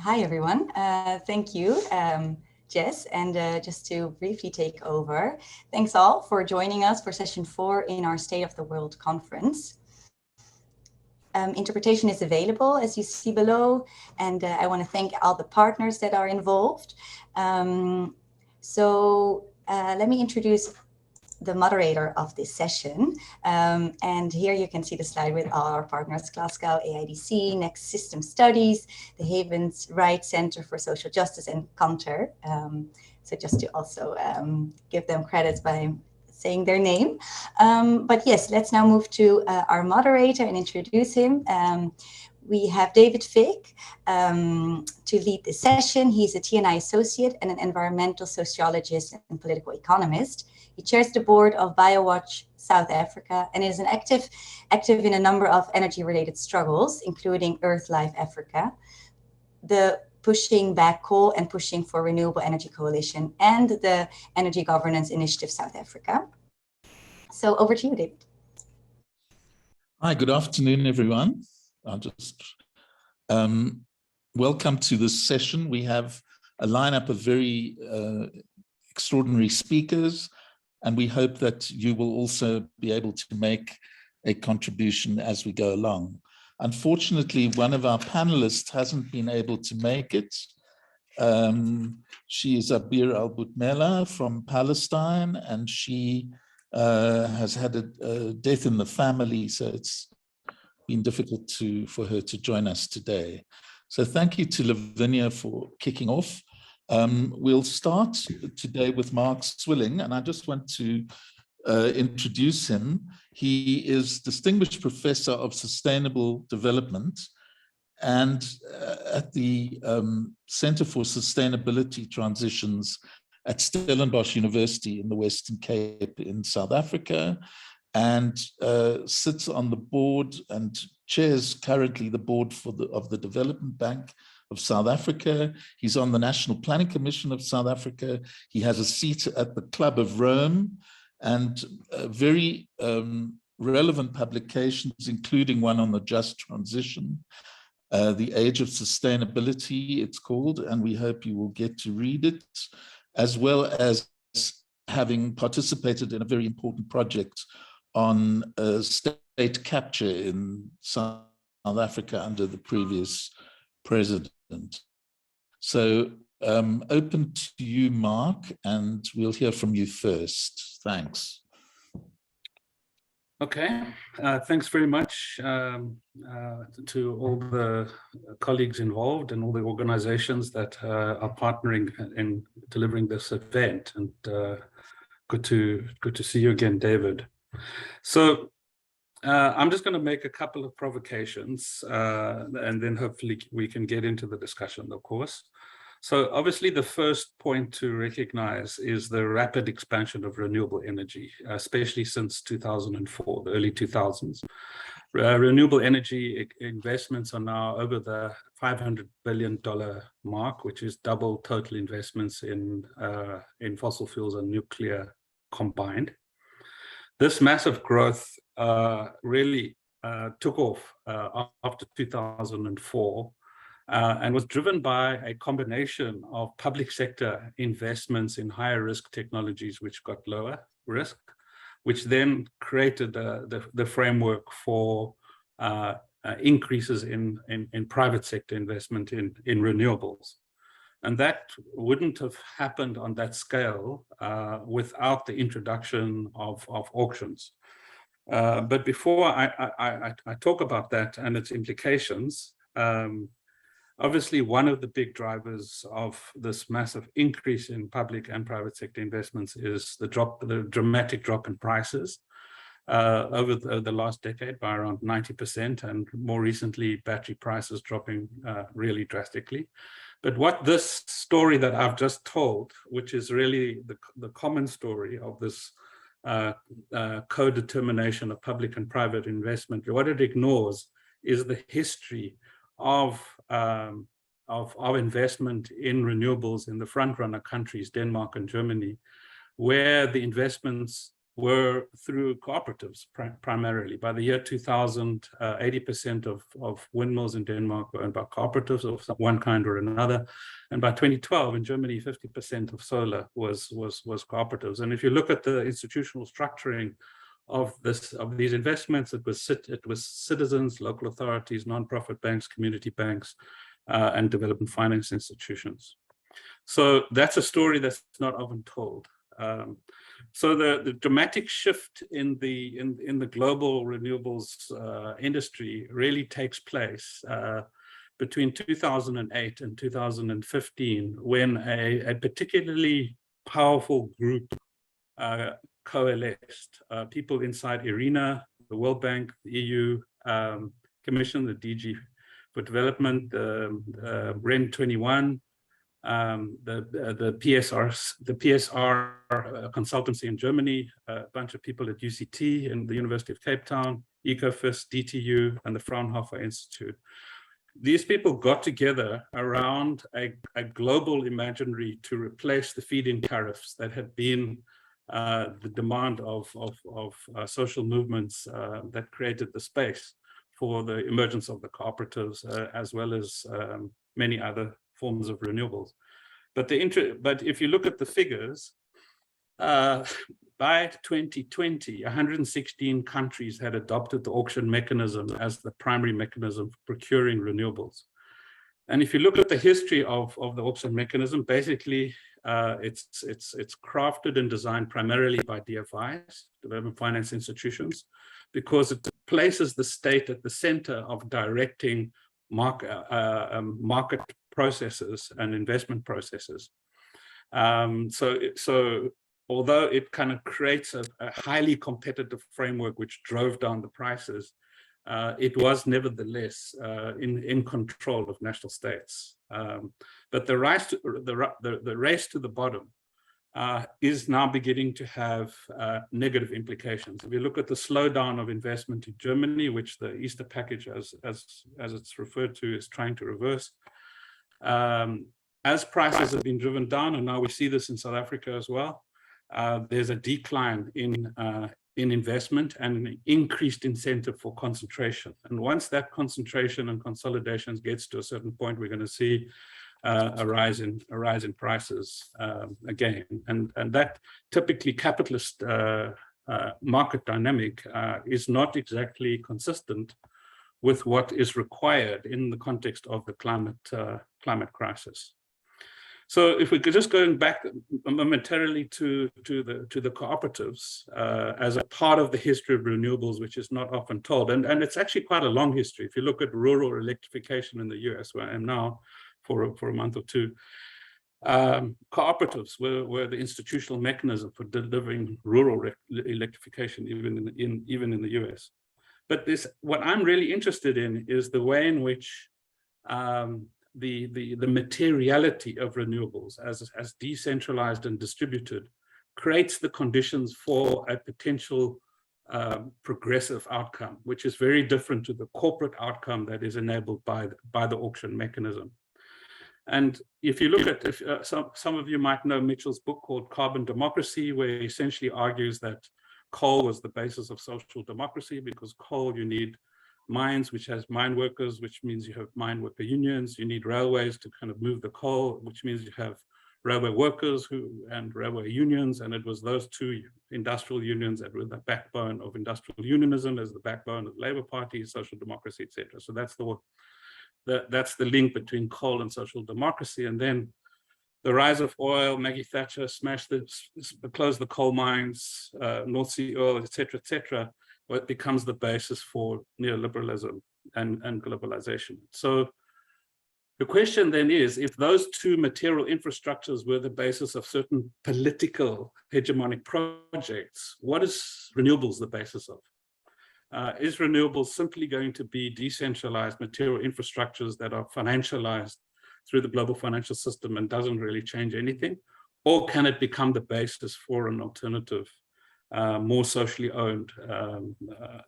Hi, everyone. Thank you, Jess. And just to briefly take over, thanks all for joining us for session 4 in our State of the World conference. Interpretation is available, as you see below, and I want to thank all the partners that are involved. Let me introduce the moderator of this session. And here you can see the slide with all our partners: Glasgow, AIDC, Next System Studies, the Havens Right Center for Social Justice, and Counter. So just to also give them credits by saying their name. But yes, let's now move to our moderator and introduce him. We have David Fick to lead this session. He's a TNI associate and an environmental sociologist and political economist. He chairs the board of BioWatch South Africa and is an active in a number of energy-related struggles, including Earth Life Africa, the Pushing Back Coal and Pushing for Renewable Energy Coalition, and the Energy Governance Initiative South Africa. So over to you, David. Hi, good afternoon, everyone. I'll just welcome to this session. We have a lineup of very extraordinary speakers, and we hope that you will also be able to make a contribution as we go along. Unfortunately, one of our panelists hasn't been able to make it. She is Abeer al-Butmeh from Palestine, and she has had a death in the family, so it's been difficult for her to join us today. So thank you to Lavinia for kicking off. We'll start today with Mark Swilling, and I just want to introduce him. He is Distinguished Professor of Sustainable Development and at the Center for Sustainability Transitions at Stellenbosch University in the Western Cape in South Africa, and sits on the board and chairs currently the board of the Development Bank of South Africa. He's on the National Planning Commission of South Africa. He has a seat at the Club of Rome, and very relevant publications, including one on the just transition, The Age of Sustainability, it's called, and we hope you will get to read it, as well as having participated in a very important project on state capture in South Africa under the previous president. So open to you, Mark, and we'll hear from you first. Thanks. Okay, thanks very much to all the colleagues involved and all the organizations that are partnering in delivering this event. And good to see you again, David. So I'm just going to make a couple of provocations, and then hopefully we can get into the discussion, of course. So obviously the first point to recognize is the rapid expansion of renewable energy, especially since 2004, the early 2000s. Renewable energy investments are now over the $500 billion mark, which is double total investments in fossil fuels and nuclear combined. This massive growth really took off after 2004 and was driven by a combination of public sector investments in higher risk technologies which got lower risk, which then created the framework for increases in private sector investment in renewables. And that wouldn't have happened on that scale without the introduction of auctions. But before I talk about that and its implications, obviously one of the big drivers of this massive increase in public and private sector investments is the dramatic drop in prices over the last decade by around 90%, and more recently battery prices dropping really drastically. But what this story that I've just told, which is really the common story of this co-determination of public and private investment, what it ignores is the history of investment in renewables in the front runner countries, Denmark and Germany, where the investments were through cooperatives primarily. By the year 2000, 80% of windmills in Denmark were owned by cooperatives of one kind or another. And by 2012 in Germany, 50% of solar was cooperatives. And if you look at the institutional structuring of these investments, it was citizens, local authorities, non-profit banks, community banks, and development finance institutions. So that's a story that's not often told. So the dramatic shift in the global renewables industry really takes place between 2008 and 2015, when a particularly powerful group coalesced. People inside Irene, the World Bank, the EU Commission, the DG for Development, REN 21, the PSR consultancy in Germany, a bunch of people at UCT and the University of Cape Town, Ecofis, DTU, and the Fraunhofer Institute. These people got together around a global imaginary to replace the feed-in tariffs that had been the demand of social movements that created the space for the emergence of the cooperatives, as well as many other forms of renewables. But if you look at the figures, by 2020, 116 countries had adopted the auction mechanism as the primary mechanism for procuring renewables. And if you look at the history of the auction mechanism, basically it's crafted and designed primarily by DFIs, development finance institutions, because it places the state at the center of directing market processes and investment processes. So although it kind of creates a highly competitive framework which drove down the prices, it was nevertheless in control of national states. But the race to the bottom is now beginning to have negative implications. If you look at the slowdown of investment in Germany, which the Easter package, as it's referred to, is trying to reverse, as prices have been driven down, and now we see this in South Africa as well, there's a decline in investment and an increased incentive for concentration. And once that concentration and consolidation gets to a certain point, we're going to see a rise in prices again. And that typically capitalist market dynamic is not exactly consistent with what is required in the context of the climate crisis. So if we could just going back momentarily to the cooperatives as a part of the history of renewables, which is not often told, and it's actually quite a long history. If you look at rural electrification in the US, where I am now for a month or two, cooperatives were the institutional mechanism for delivering rural electrification, even in the US. But what I'm really interested in is the way in which the materiality of renewables as decentralized and distributed creates the conditions for a potential progressive outcome, which is very different to the corporate outcome that is enabled by the auction mechanism. And if you look at, some of you might know Mitchell's book called Carbon Democracy, where he essentially argues that coal was the basis of social democracy, because coal, you need mines, which has mine workers, which means you have mine worker unions. You need railways to kind of move the coal, which means you have railway workers and railway unions. And it was those two industrial unions that were the backbone of industrial unionism, as the backbone of the Labour Party, social democracy, etc. So that's the link between coal and social democracy. And then the rise of oil, Maggie Thatcher closed the coal mines, North Sea oil, etc., etc. What becomes the basis for neoliberalism and globalization. So the question then is, if those two material infrastructures were the basis of certain political hegemonic projects, what is renewables the basis of? Is renewables simply going to be decentralized material infrastructures that are financialized through the global financial system and doesn't really change anything? Or can it become the basis for an alternative, more socially owned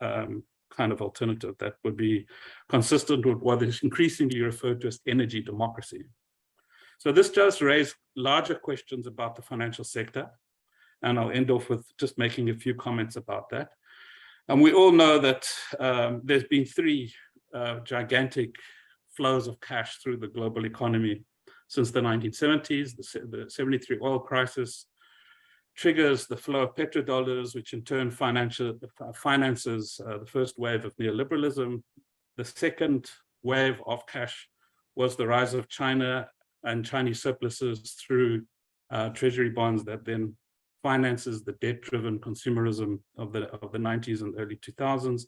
kind of alternative that would be consistent with what is increasingly referred to as energy democracy? So this does raise larger questions about the financial sector. And I'll end off with just making a few comments about that. And we all know that there's been three gigantic flows of cash through the global economy since the 1970s. The 73 oil crisis triggers the flow of petrodollars, which in turn finances the first wave of neoliberalism. The second wave of cash was the rise of China and Chinese surpluses through treasury bonds that then finances the debt-driven consumerism of the 90s and early 2000s.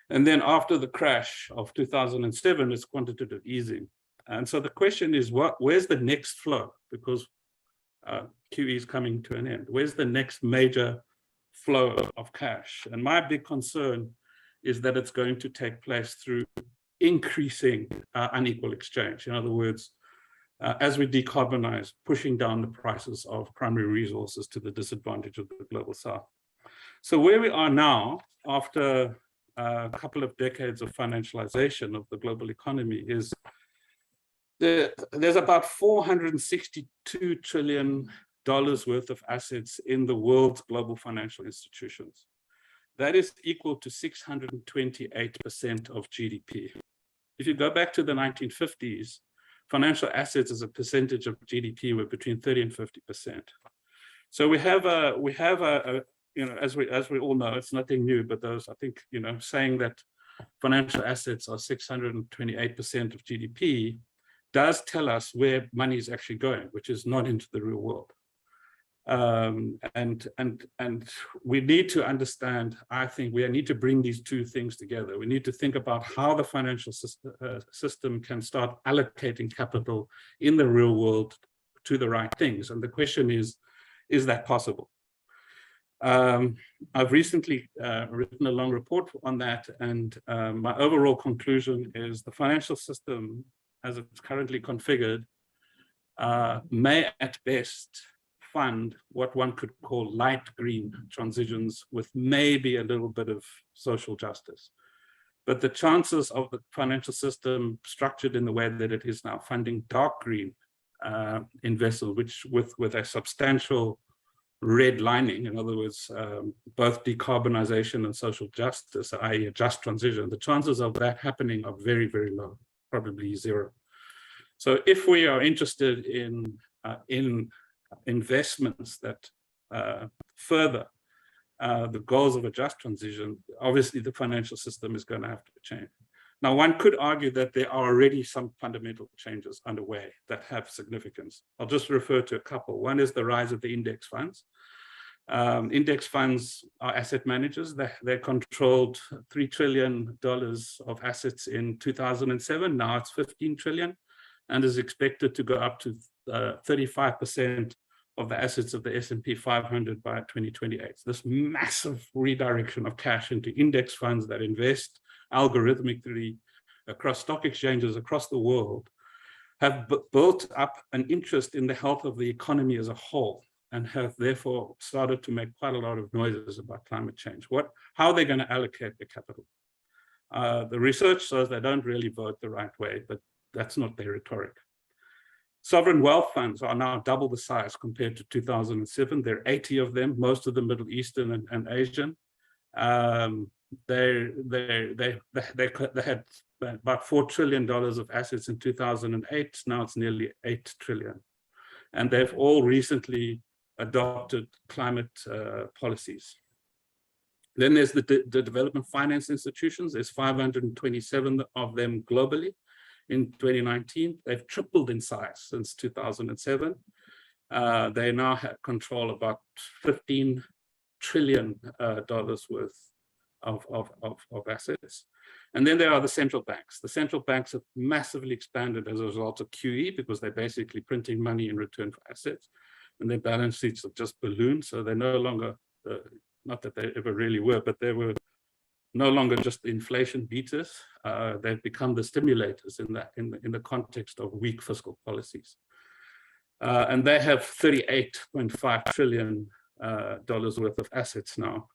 And then after the crash of 2007, it's quantitative easing. And so the question is, where's the next flow? Because QE is coming to an end. Where's the next major flow of cash? And my big concern is that it's going to take place through increasing unequal exchange. In other words, as we decarbonize, pushing down the prices of primary resources to the disadvantage of the global south. So where we are now, after a couple of decades of financialization of the global economy, is there's about $462 trillion worth of assets in the world's global financial institutions. That is equal to 628% of GDP. If you go back to the 1950s, financial assets as a percentage of GDP were between 30 and 50%. So we have a you know, as we all know, it's nothing new, but those, I think, you know, saying that financial assets are 628% of GDP does tell us where money is actually going, which is not into the real world. And we need to understand, I think we need to bring these two things together. We need to think about how the financial system can start allocating capital in the real world to the right things. And the question is that possible? I've recently written a long report on that, and my overall conclusion is the financial system, as it's currently configured, may at best fund what one could call light green transitions with maybe a little bit of social justice. But the chances of the financial system structured in the way that it is now, funding dark green investment, which with a substantial red lining, in other words, both decarbonization and social justice, i.e. a just transition, the chances of that happening are very, very low, probably zero. So if we are interested in investments that further the goals of a just transition, obviously the financial system is going to have to change. Now, one could argue that there are already some fundamental changes underway that have significance. I'll just refer to a couple. One is the rise of the index funds. Index funds are asset managers. They controlled $3 trillion of assets in 2007. Now it's 15 trillion and is expected to go up to 35% of the assets of the S&P 500 by 2028. This massive redirection of cash into index funds that invest algorithmically across stock exchanges across the world have built up an interest in the health of the economy as a whole, and have therefore started to make quite a lot of noises about climate change. How are they going to allocate the capital? The research says they don't really vote the right way, but that's not their rhetoric. Sovereign wealth funds are now double the size compared to 2007. There are 80 of them, most of them Middle Eastern and Asian. They had about $4 trillion of assets in 2008. Now it's nearly 8 trillion. And they've all recently adopted climate policies. Then there's the development finance institutions. There's 527 of them globally. In 2019, they've tripled in size since 2007. They now have control about $15 trillion worth of assets. And then there are the central banks. The central banks have massively expanded as a result of QE because they're basically printing money in return for assets, and their balance sheets have just ballooned. So they're no longer, not that they ever really were, but they were no longer just the inflation beaters. They've become the stimulators in the context of weak fiscal policies. And they have $38.5 trillion worth of assets now.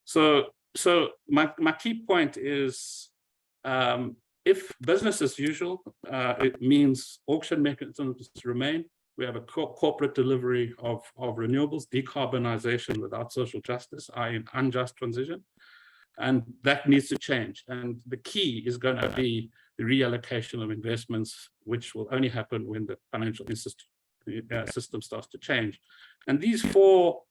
So my key point is, if business as usual, it means auction mechanisms remain, We have a corporate delivery of renewables, decarbonization without social justice, i.e. an unjust transition. And that needs to change. And the key is going to be the reallocation of investments, which will only happen when the financial system starts to change. And these four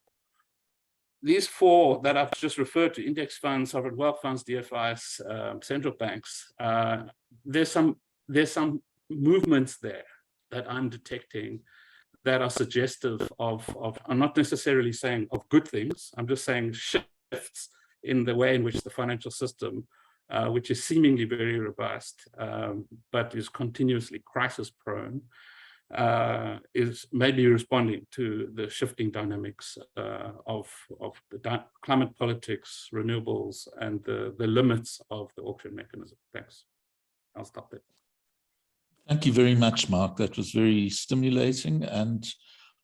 that I've just referred to, index funds, sovereign wealth funds, DFIs, central banks, there's some movements there that I'm detecting that are suggestive of, I'm not necessarily saying of good things, I'm just saying shifts in the way in which the financial system, which is seemingly very robust, but is continuously crisis prone, is maybe responding to the shifting dynamics of the climate politics, renewables, and the limits of the auction mechanism. Thanks. I'll stop there. Thank you very much, Mark. That was very stimulating, and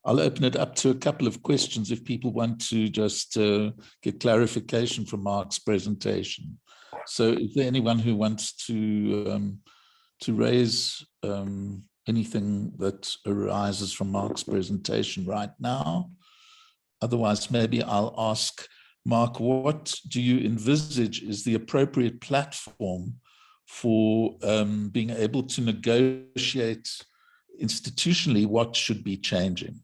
I'll open it up to a couple of questions if people want to just get clarification from Mark's presentation. So is there anyone who wants to raise anything that arises from Mark's presentation right now? Otherwise, maybe I'll ask Mark, what do you envisage is the appropriate platform for being able to negotiate institutionally what should be changing?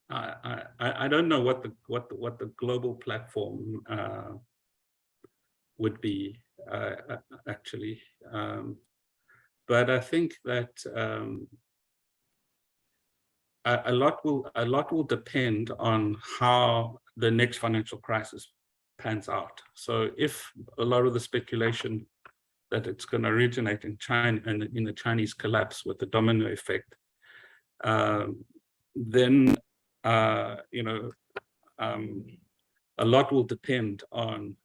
I don't know what the global platform would be actually, but I think that a lot will depend on how the next financial crisis pans out. So if a lot of the speculation that it's going to originate in China and in the Chinese collapse with the domino effect, then you know, a lot will depend on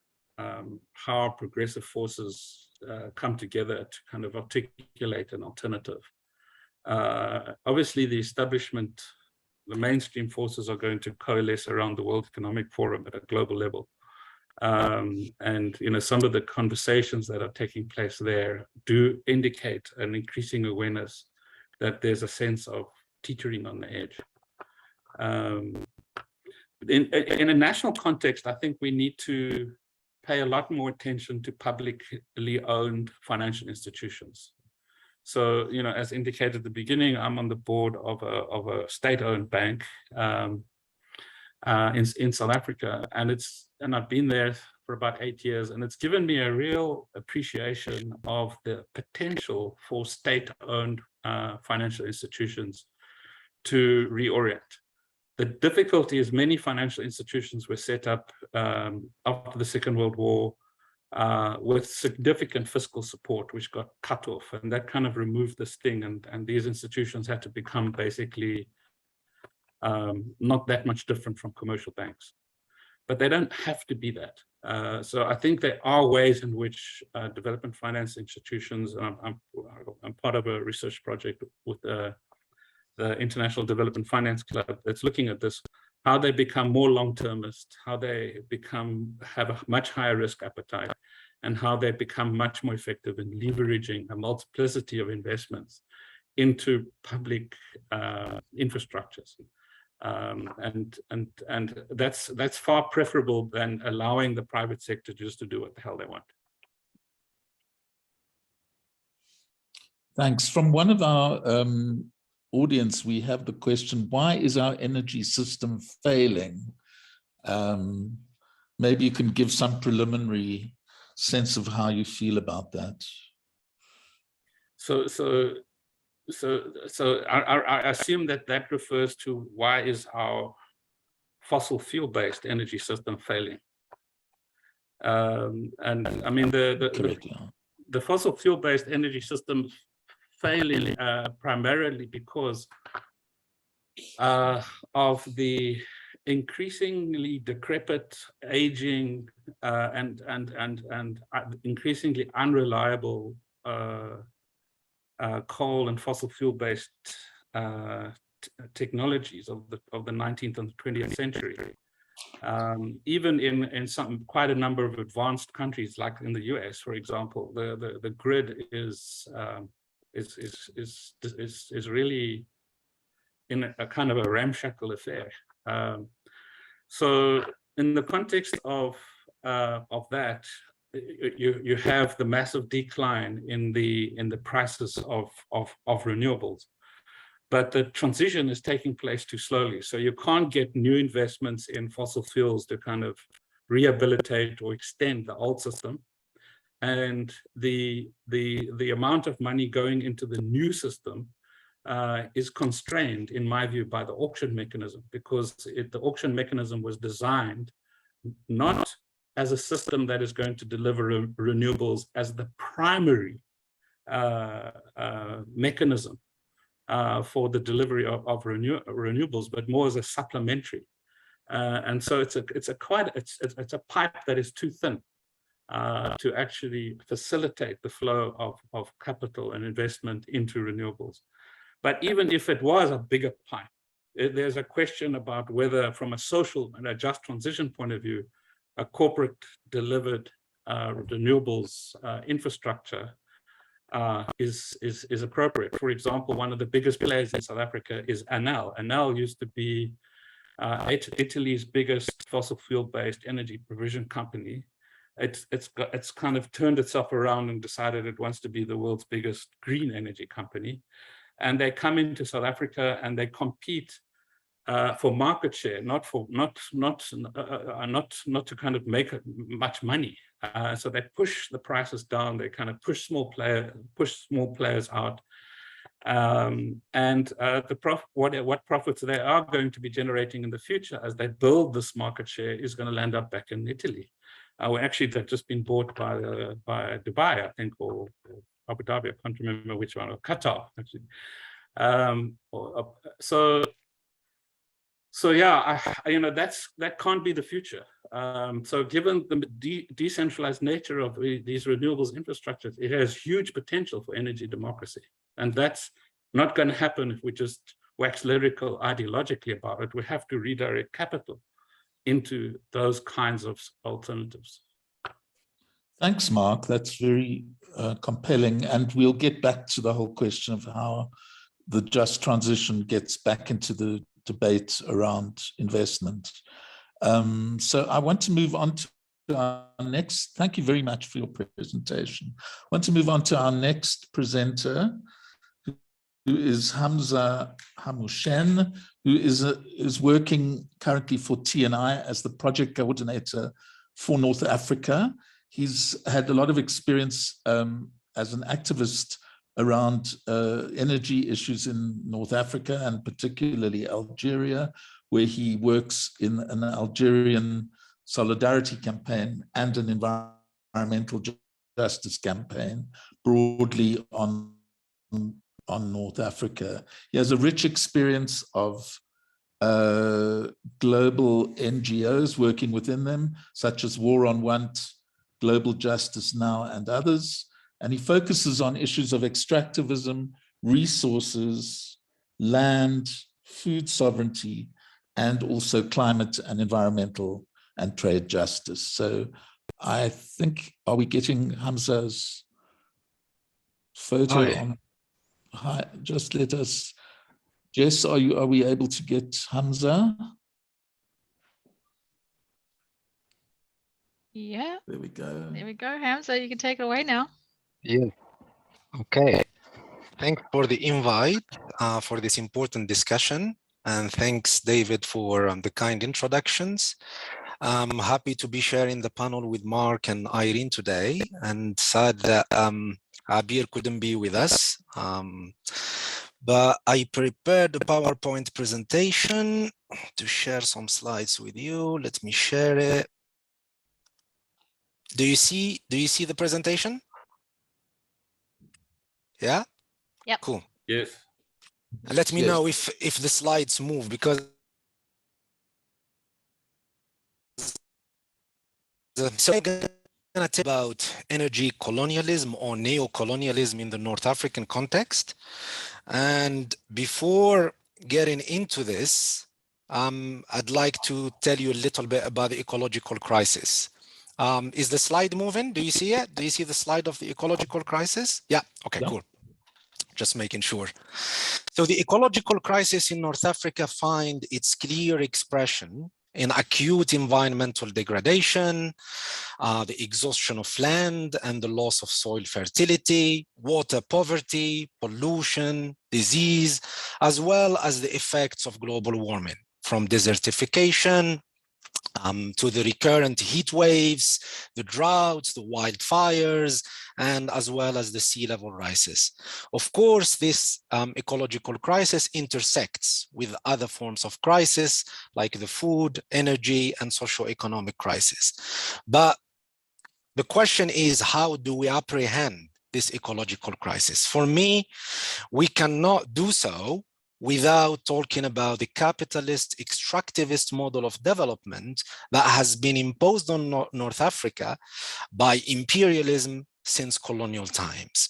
how progressive forces come together to kind of articulate an alternative. Obviously, the establishment, the mainstream forces are going to coalesce around the World Economic Forum at a global level. And you know, some of the conversations that are taking place there do indicate an increasing awareness that there's a sense of teetering on the edge. In a national context, I think we need to pay a lot more attention to publicly owned financial institutions. So, you know, as indicated at the beginning, I'm on the board of a state-owned bank in South Africa, and I've been there for about 8 years, and it's given me a real appreciation of the potential for state-owned financial institutions to reorient. The difficulty is many financial institutions were set up after the Second World War with significant fiscal support, which got cut off, and that kind of removed this thing, and these institutions had to become basically not that much different from commercial banks. But they don't have to be that. So I think there are ways in which development finance institutions, and I'm part of a research project with the International Development Finance Club that's looking at this, how they become more long-termist, how they have a much higher risk appetite, and how they become much more effective in leveraging a multiplicity of investments into public infrastructures. And that's far preferable than allowing the private sector just to do what the hell they want. Thanks. From one of our audience, we have the question, why is our energy system failing? Maybe you can give some preliminary sense of how you feel about that. So I assume that refers to why is our fossil fuel-based energy system failing? And I mean, the fossil fuel-based energy system failing primarily because of the increasingly decrepit, aging, and increasingly unreliable coal and fossil fuel-based technologies of the 19th and 20th century. Even in some quite a number of advanced countries, like in the US, for example, the grid is really in a kind of a ramshackle affair. So in the context of that, you have the massive decline in the prices of renewables, but the transition is taking place too slowly. So you can't get new investments in fossil fuels to kind of rehabilitate or extend the old system, and the amount of money going into the new system is constrained, in my view, by the auction mechanism, because the auction mechanism was designed not as a system that is going to deliver renewables as the primary mechanism for the delivery of renewables, but more as a supplementary. And so it's a pipe that is too thin to actually facilitate the flow of capital and investment into renewables. But even if it was a bigger pipe, there's a question about whether, from a social and a just transition point of view, a corporate delivered renewables infrastructure is appropriate. For example, one of the biggest players in South Africa is Enel. Enel used to be Italy's biggest fossil fuel-based energy provision company. It's kind of turned itself around and decided it wants to be the world's biggest green energy company. And they come into South Africa and they compete for market share, not to kind of make much money. So they push the prices down. They kind of push small players out. What profits they are going to be generating in the future as they build this market share is going to land up back in Italy. Actually, they've just been bought by Dubai, I think, or Abu Dhabi. I can't remember which one, or Qatar, actually. So yeah, that can't be the future. So given the decentralized nature of these renewables infrastructures, it has huge potential for energy democracy. And that's not going to happen if we just wax lyrical ideologically about it. We have to redirect capital into those kinds of alternatives. Thanks, Mark. That's very compelling. And we'll get back to the whole question of how the just transition gets back into the debate around investment. So I want to move on to our next. Thank you very much for your presentation. I want to move on to our next presenter, who is Hamza Hamouchene, who is working currently for TNI as the project coordinator for North Africa. He's had a lot of experience as an activist around energy issues in North Africa and particularly Algeria, where he works in an Algerian solidarity campaign and an environmental justice campaign broadly on North Africa. He has a rich experience of global NGOs working within them, such as War on Want, Global Justice Now, and others. And he focuses on issues of extractivism, resources, land, food sovereignty, and also climate and environmental and trade justice. So I think, are we getting Hamza's photo on? Hi, just let us, Jess, are we able to get Hamza? Yeah. There we go. There we go, Hamza. You can take it away now. Yeah. Okay. Thanks for the invite for this important discussion. And thanks, David, for the kind introductions. I'm happy to be sharing the panel with Mark and Irene today, and sad that Abeer couldn't be with us. But I prepared a PowerPoint presentation to share some slides with you. Let me share it. Do you see the presentation? Yeah? Yep. Cool. Yes. And let me know if the slides move, because so I'm going to talk about energy colonialism or neo-colonialism in the North African context. And before getting into this, I'd like to tell you a little bit about the ecological crisis. Is the slide moving? Do you see it? Do you see the slide of the ecological crisis? Yeah, okay, Yeah. cool. Just making sure. So the ecological crisis in North Africa find its clear expression in acute environmental degradation, the exhaustion of land and the loss of soil fertility, water poverty, pollution, disease, as well as the effects of global warming, from desertification to the recurrent heat waves, the droughts, the wildfires, and as well as the sea level rises. Of course, this ecological crisis intersects with other forms of crisis, like the food, energy, and socio-economic crisis. But the question is, how do we apprehend this ecological crisis? For me, we cannot do so without talking about the capitalist extractivist model of development that has been imposed on North Africa by imperialism since colonial times.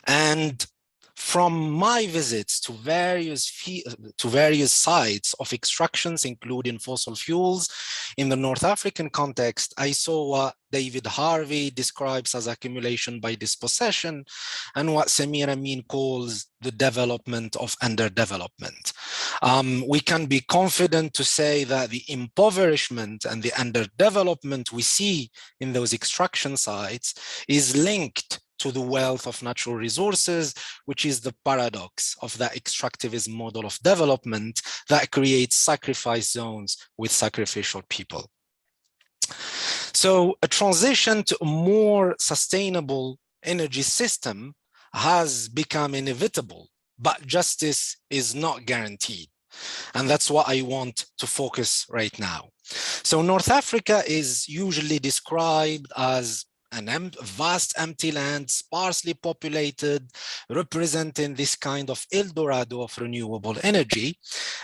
And from my visits to various sites of extractions, including fossil fuels, in the North African context, I saw what David Harvey describes as accumulation by dispossession, and what Samir Amin calls the development of underdevelopment. We can be confident to say that the impoverishment and the underdevelopment we see in those extraction sites is linked to the wealth of natural resources, which is the paradox of that extractivist model of development that creates sacrifice zones with sacrificial people. So a transition to a more sustainable energy system has become inevitable, but justice is not guaranteed. And that's what I want to focus right now. So North Africa is usually described as a vast empty land, sparsely populated, representing this kind of El Dorado of renewable energy,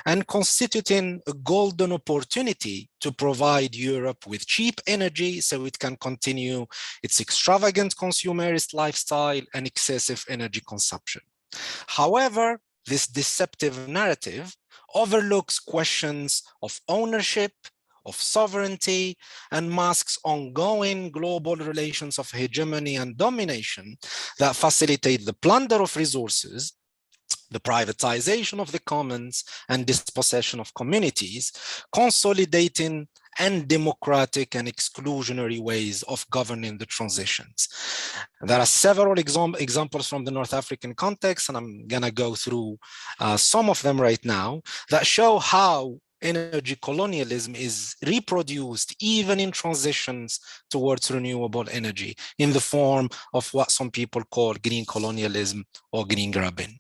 and constituting a golden opportunity to provide Europe with cheap energy so it can continue its extravagant consumerist lifestyle and excessive energy consumption. However, this deceptive narrative overlooks questions of ownership, of sovereignty, and masks ongoing global relations of hegemony and domination that facilitate the plunder of resources, the privatization of the commons, and dispossession of communities, consolidating undemocratic and exclusionary ways of governing the transitions. There are several examples from the North African context, and I'm gonna go through some of them right now, that show how energy colonialism is reproduced even in transitions towards renewable energy in the form of what some people call green colonialism or green grabbing.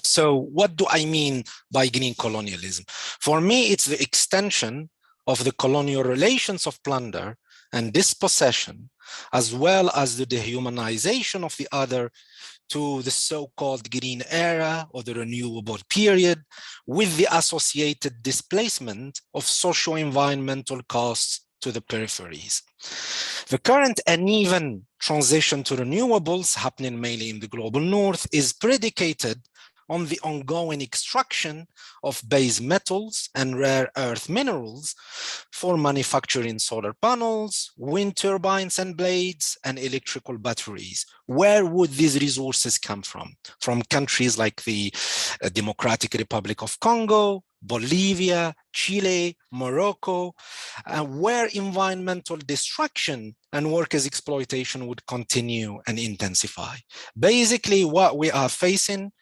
So what do I mean by green colonialism? For me, it's the extension of the colonial relations of plunder and dispossession, as well as the dehumanization of the other, to the so-called green era or the renewable period, with the associated displacement of socio-environmental costs to the peripheries. The current uneven transition to renewables happening mainly in the global north is predicated on the ongoing extraction of base metals and rare earth minerals for manufacturing solar panels, wind turbines and blades, and electrical batteries. Where would these resources come from? From countries like the Democratic Republic of Congo, Bolivia, Chile, Morocco, where environmental destruction and workers' exploitation would continue and intensify. Basically, what we are facing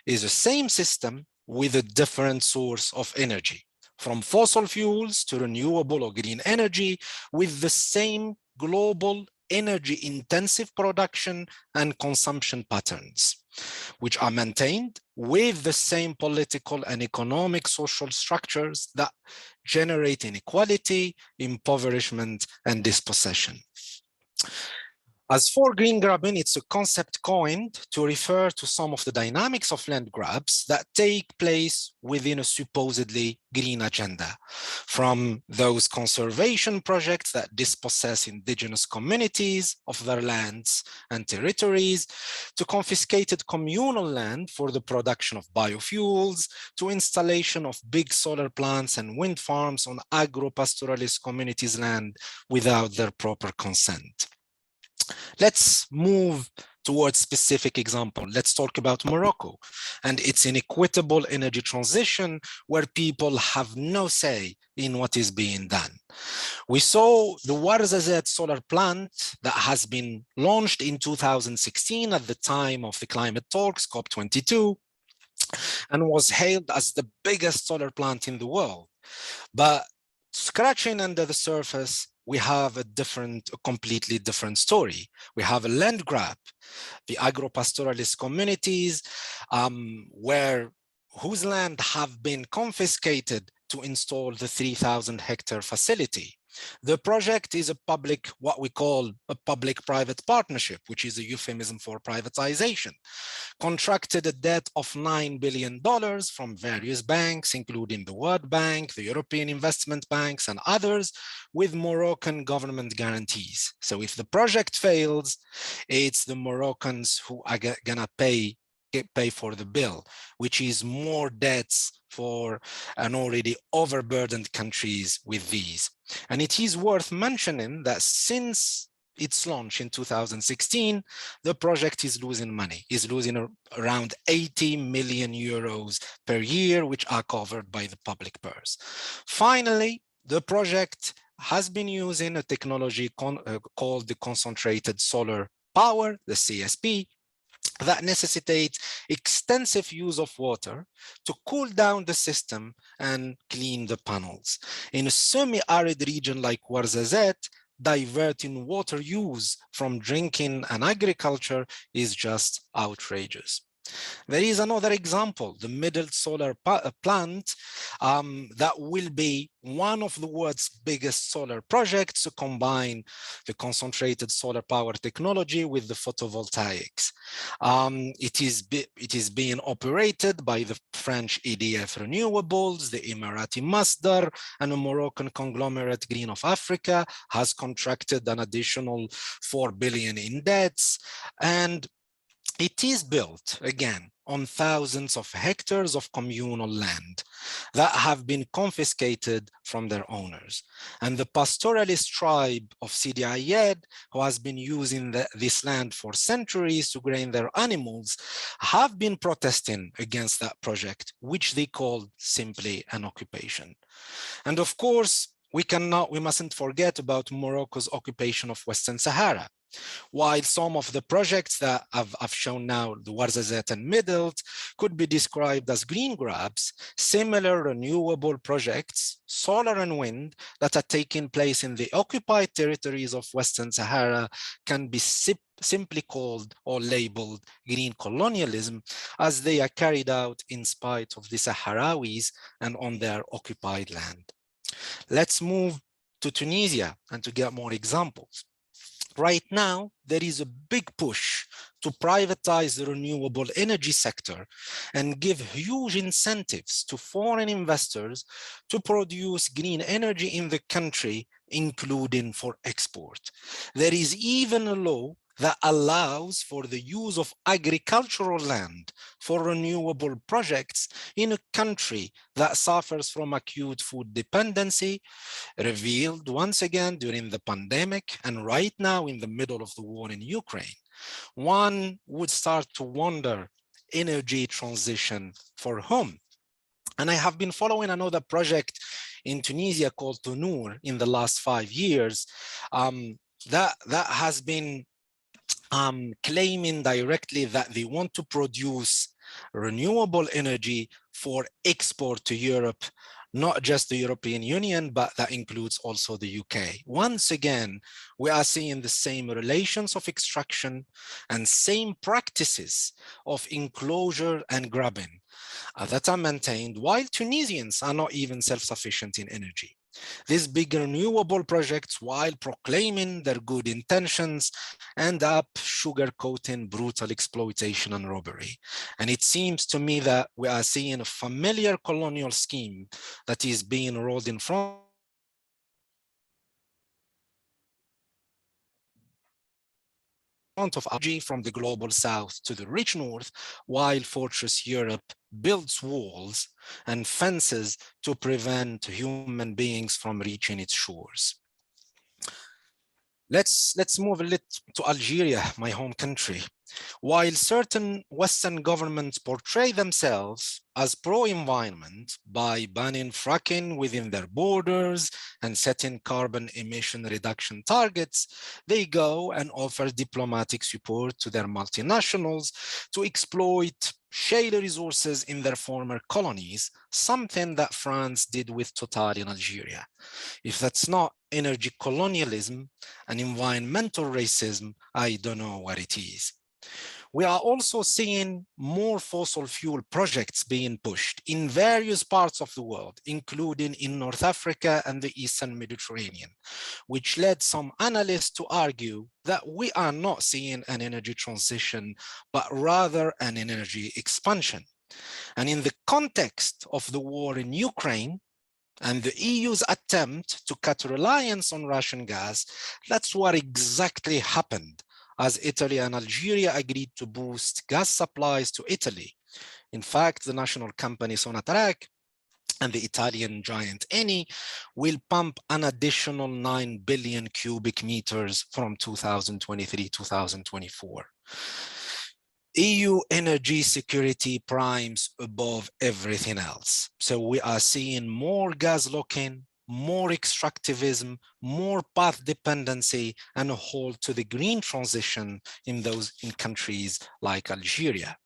is the same system with a different source of energy, from fossil fuels to renewable or green energy, with the same global energy intensive production and consumption patterns, which are maintained with the same political and economic social structures that generate inequality, impoverishment, and dispossession. As for green grabbing, it's a concept coined to refer to some of the dynamics of land grabs that take place within a supposedly green agenda, from those conservation projects that dispossess indigenous communities of their lands and territories, to confiscated communal land for the production of biofuels, to installation of big solar plants and wind farms on agro-pastoralist communities' land without their proper consent. Let's move towards specific example. Let's talk about Morocco and its inequitable energy transition, where people have no say in what is being done. We saw the Ouarzazate solar plant that has been launched in 2016 at the time of the climate talks, COP22, and was hailed as the biggest solar plant in the world. But scratching under the surface, we have a completely different story. We have a land grab, the agro-pastoralist communities whose land have been confiscated to install the 3,000 hectare facility. The project is what we call a public-private partnership, which is a euphemism for privatization. Contracted a debt of $9 billion from various banks, including the World Bank, the European Investment Banks, and others, with Moroccan government guarantees. So if the project fails, it's the Moroccans who are gonna pay for the bill, which is more debts for an already overburdened countries with these. And it is worth mentioning that since its launch in 2016, the project is losing money, is losing around 80 million euros per year, which are covered by the public purse. Finally, the project has been using a technology called the concentrated solar power, the CSP, that necessitates extensive use of water to cool down the system and clean the panels. In a semi-arid region like Ouarzazate, diverting water use from drinking and agriculture is just outrageous. There is another example, the Middle Solar Plant, that will be one of the world's biggest solar projects to combine the concentrated solar power technology with the photovoltaics. It is being operated by the French EDF Renewables, the Emirati Masdar, and a Moroccan conglomerate, Green of Africa, has contracted an additional 4 billion in debts, and it is built, again, on thousands of hectares of communal land that have been confiscated from their owners. And the pastoralist tribe of Sidi Ayed, who has been using this land for centuries to grain their animals, have been protesting against that project, which they called simply an occupation. And of course, we mustn't forget about Morocco's occupation of Western Sahara. While some of the projects that I've shown now, the Ouarzazate and Middle, could be described as green grabs, similar renewable projects, solar and wind, that are taking place in the occupied territories of Western Sahara can be simply called or labeled green colonialism, as they are carried out in spite of the Sahrawis and on their occupied land. Let's move to Tunisia and to get more examples. Right now, there is a big push to privatize the renewable energy sector and give huge incentives to foreign investors to produce green energy in the country, including for export. There is even a law that allows for the use of agricultural land for renewable projects in a country that suffers from acute food dependency, revealed once again during the pandemic and right now in the middle of the war in Ukraine. One would start to wonder, energy transition for whom? And I have been following another project in Tunisia called Tunur in the last 5 years that has been claiming directly that they want to produce renewable energy for export to Europe, not just the European Union, but that includes also the UK. Once again, we are seeing the same relations of extraction and same practices of enclosure and grabbing that are maintained, while Tunisians are not even self-sufficient in energy. These big renewable projects, while proclaiming their good intentions, end up sugarcoating brutal exploitation and robbery. And it seems to me that we are seeing a familiar colonial scheme that is being rolled in front of energy from the global south to the rich north, while Fortress Europe builds walls and fences to prevent human beings from reaching its shores. Let's move a little to Algeria, my home country. While certain Western governments portray themselves as pro-environment by banning fracking within their borders and setting carbon emission reduction targets, they go and offer diplomatic support to their multinationals to exploit shale resources in their former colonies, something that France did with Total in Algeria. If that's not energy colonialism and environmental racism, I don't know what it is. We are also seeing more fossil fuel projects being pushed in various parts of the world, including in North Africa and the Eastern Mediterranean, which led some analysts to argue that we are not seeing an energy transition, but rather an energy expansion. And in the context of the war in Ukraine, and the EU's attempt to cut reliance on Russian gas, that's what exactly happened as Italy and Algeria agreed to boost gas supplies to Italy. In fact, the national company Sonatrach and the Italian giant Eni will pump an additional 9 billion cubic meters from 2023-2024. EU energy security primes above everything else. So we are seeing more gas lock-in, more extractivism, more path dependency, and a hold to the green transition in countries like Algeria.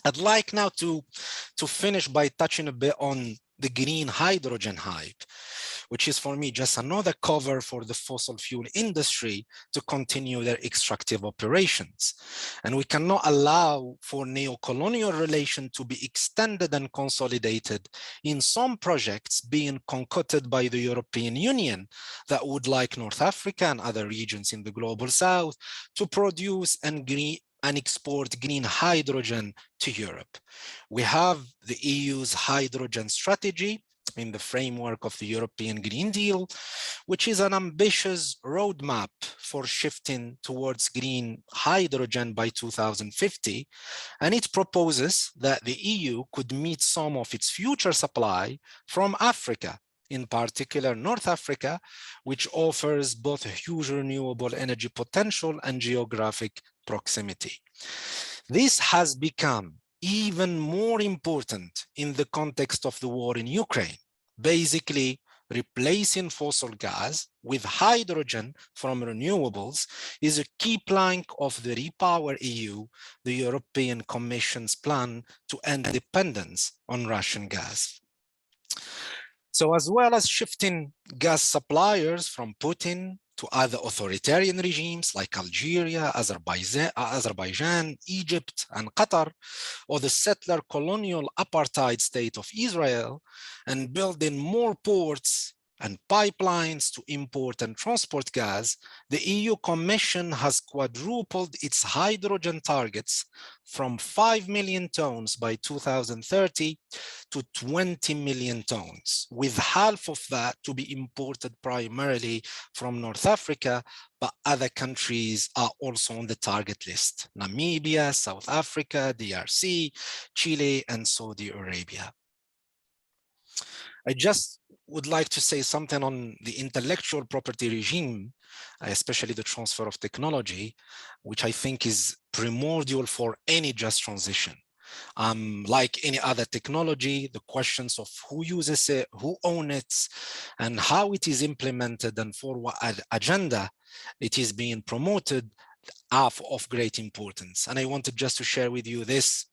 I'd like now to finish by touching a bit on the green hydrogen hype, which is for me just another cover for the fossil fuel industry to continue their extractive operations. And we cannot allow for neo-colonial relation to be extended and consolidated in some projects being concocted by the European Union that would like North Africa and other regions in the global south to produce and export green hydrogen to Europe. We have the EU's hydrogen strategy in the framework of the European Green Deal, which is an ambitious roadmap for shifting towards green hydrogen by 2050. And it proposes that the EU could meet some of its future supply from Africa, in particular North Africa, which offers both a huge renewable energy potential and geographic proximity. This has become even more important in the context of the war in Ukraine. Basically, replacing fossil gas with hydrogen from renewables is a key plank of the Repower EU, the European Commission's plan to end dependence on Russian gas. So as well as shifting gas suppliers from Putin to other authoritarian regimes like Algeria, Azerbaijan, Egypt, and Qatar, or the settler colonial apartheid state of Israel, and building more ports and pipelines to import and transport gas, the EU Commission has quadrupled its hydrogen targets from 5 million tons by 2030 to 20 million tons, with half of that to be imported primarily from North Africa, but other countries are also on the target list: Namibia, South Africa, DRC, Chile, and Saudi Arabia. I just would like to say something on the intellectual property regime, especially the transfer of technology, which I think is primordial for any just transition. Like any other technology, the questions of who uses it, who owns it, and how it is implemented and for what agenda it is being promoted are of great importance. And I wanted just to share with you these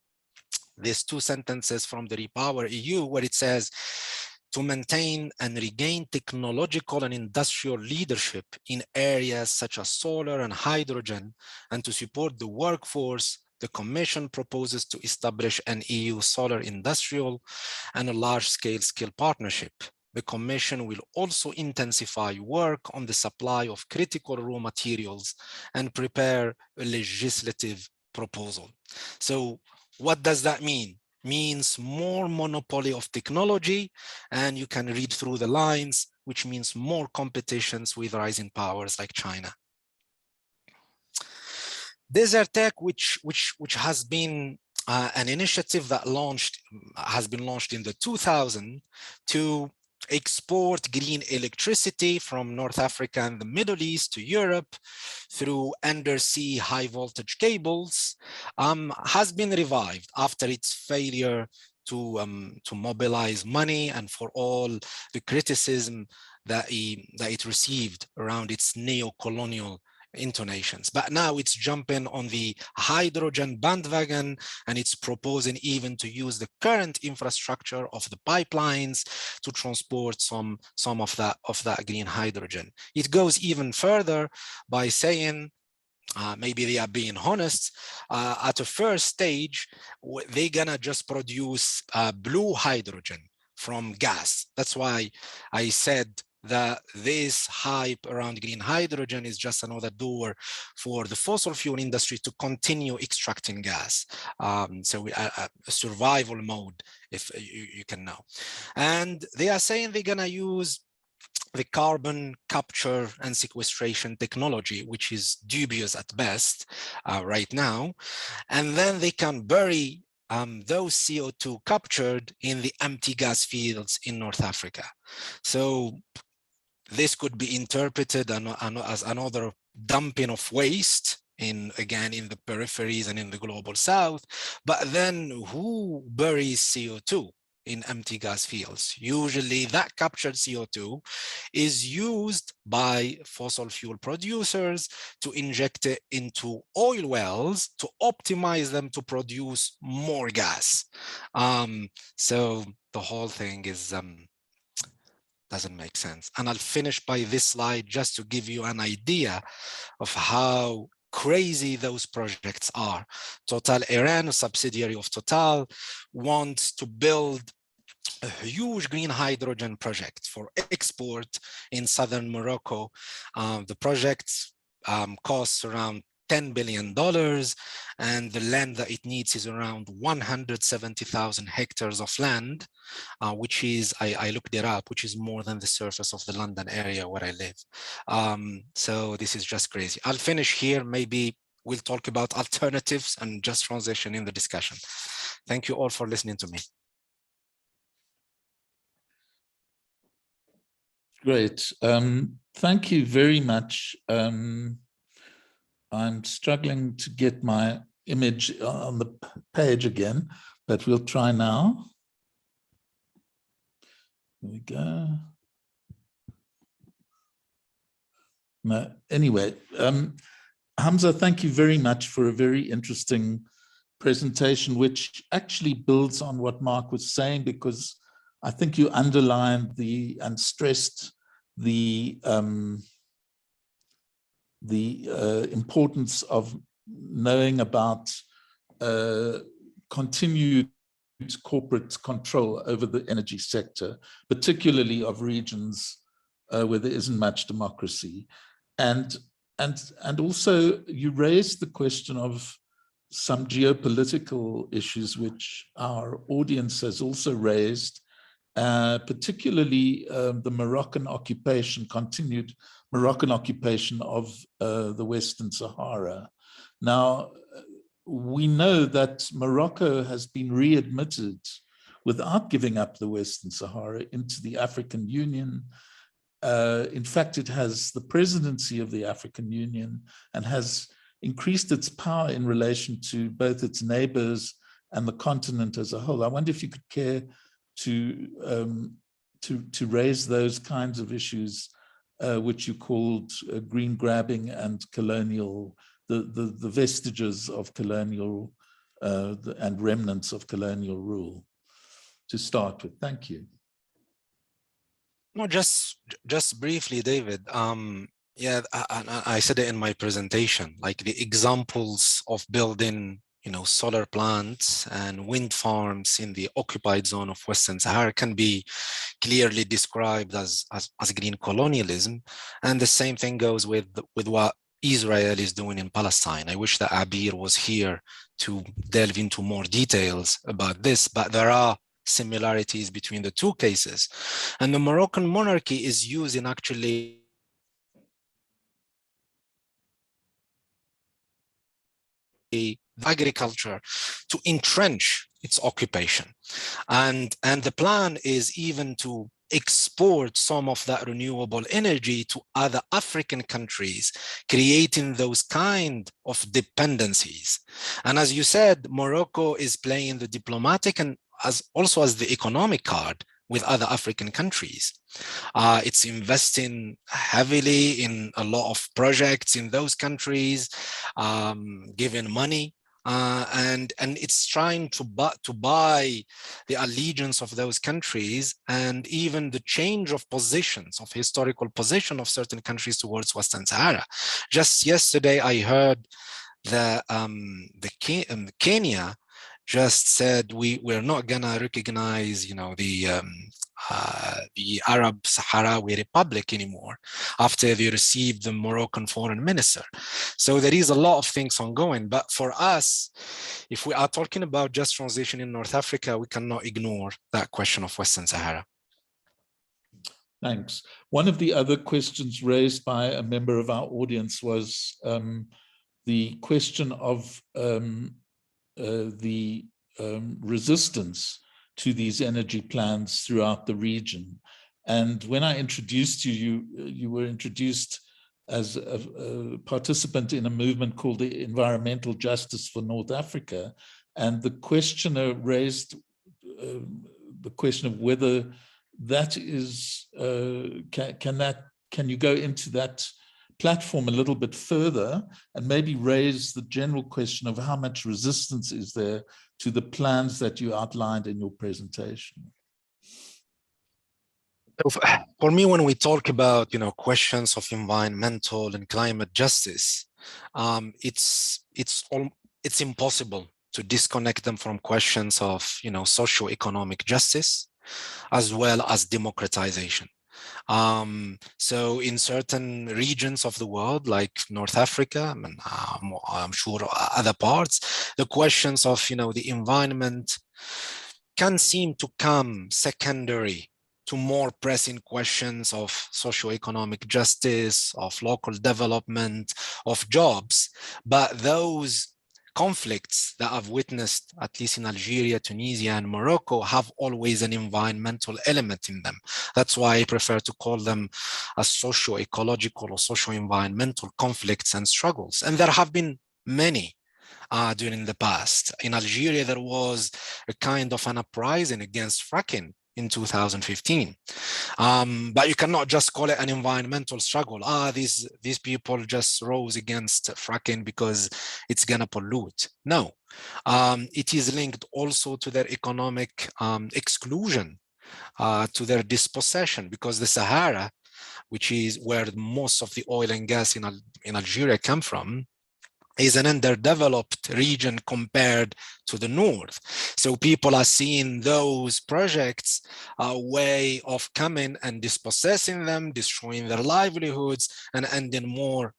2 sentences from the Repower EU, where it says, to maintain and regain technological and industrial leadership in areas such as solar and hydrogen, and to support the workforce, the Commission proposes to establish an EU solar industrial and a large-scale skill partnership. the Commission will also intensify work on the supply of critical raw materials and prepare a legislative proposal. So what does that mean? Means more monopoly of technology, and you can read through the lines, which means more competitions with rising powers like China. Desertec, which has been an initiative that has been launched in the 2000s to export green electricity from North Africa and the Middle East to Europe through undersea high voltage cables, has been revived after its failure to mobilize money and for all the criticism that it received around its neo-colonial intonations. But now it's jumping on the hydrogen bandwagon, and it's proposing even to use the current infrastructure of the pipelines to transport some of that green hydrogen. It goes even further by saying, maybe they are being honest, at a first stage, they're gonna just produce blue hydrogen from gas. That's why I said that this hype around green hydrogen is just another door for the fossil fuel industry to continue extracting gas. So a survival mode, if you can know. And they are saying they're gonna use the carbon capture and sequestration technology, which is dubious at best right now. And then they can bury those CO2 captured in the empty gas fields in North Africa. So this could be interpreted as another dumping of waste again in the peripheries and in the global south. But then who buries CO2 in empty gas fields? Usually that captured CO2 is used by fossil fuel producers to inject it into oil wells to optimize them to produce more gas. So the whole thing is doesn't make sense. And I'll finish by this slide just to give you an idea of how crazy those projects are. Total Iran, a subsidiary of Total, wants to build a huge green hydrogen project for export in southern Morocco. The project costs around $10 billion, and the land that it needs is around 170,000 hectares of land, which is, I looked it up, which is more than the surface of the London area where I live. So this is just crazy. I'll finish here. Maybe we'll talk about alternatives and just transition in the discussion. Thank you all for listening to me. Great. Thank you very much. I'm struggling to get my image on the page again, but we'll try now. There we go. No, anyway, Hamza, thank you very much for a very interesting presentation, which actually builds on what Mark was saying, because I think you underlined and stressed the importance of knowing about continued corporate control over the energy sector, particularly of regions where there isn't much democracy. And also you raised the question of some geopolitical issues, which our audience has also raised, particularly the Moroccan occupation, continued Moroccan occupation of the Western Sahara. Now, we know that Morocco has been readmitted without giving up the Western Sahara into the African Union. In fact, it has the presidency of the African Union and has increased its power in relation to both its neighbors and the continent as a whole. I wonder if you could care to raise those kinds of issues, which you called green grabbing and colonial, the vestiges of colonial and remnants of colonial rule, to start with. Thank you. No, just briefly, David. Yeah, I said it in my presentation, like the examples of building solar plants and wind farms in the occupied zone of Western Sahara can be clearly described as green colonialism. And the same thing goes with what Israel is doing in Palestine. I wish that Abeer was here to delve into more details about this, but there are similarities between the two cases. And the Moroccan monarchy is using actually agriculture to entrench its occupation. And the plan is even to export some of that renewable energy to other African countries, creating those kind of dependencies. And as you said, Morocco is playing the diplomatic and also as the economic card with other African countries. It's investing heavily in a lot of projects in those countries, giving money, and it's trying to buy the allegiance of those countries, and even the change of positions, of historical position of certain countries towards Western Sahara. Just yesterday, I heard that Kenya just said we're not gonna recognize, the Arab Sahrawi Republic anymore after they received the Moroccan foreign minister. So there is a lot of things ongoing. But for us, if we are talking about just transition in North Africa, we cannot ignore that question of Western Sahara. Thanks. One of the other questions raised by a member of our audience was the question of the resistance to these energy plans throughout the region. And when I introduced you, you were introduced as a participant in a movement called the Environmental Justice for North Africa. And the questioner raised the question of whether that is, can you go into that platform a little bit further and maybe raise the general question of how much resistance is there to the plans that you outlined in your presentation? For me, when we talk about questions of environmental and climate justice, it's impossible to disconnect them from questions of socio-economic justice as well as democratization. So in certain regions of the world, like North Africa, and I'm sure other parts, the questions of the environment can seem to come secondary to more pressing questions of socio-economic justice, of local development, of jobs. But those conflicts that I've witnessed, at least in Algeria, Tunisia, and Morocco, have always an environmental element in them. That's why I prefer to call them as socio-ecological or socio-environmental conflicts and struggles. And there have been many during the past. In Algeria, there was a kind of an uprising against fracking in 2015. But you cannot just call it an environmental struggle. These people just rose against fracking because it's gonna pollute. No, it is linked also to their economic exclusion, to their dispossession, because the Sahara, which is where most of the oil and gas in Algeria come from, is an underdeveloped region compared to the north. So people are seeing those projects a way of coming and dispossessing them, destroying their livelihoods, and adding more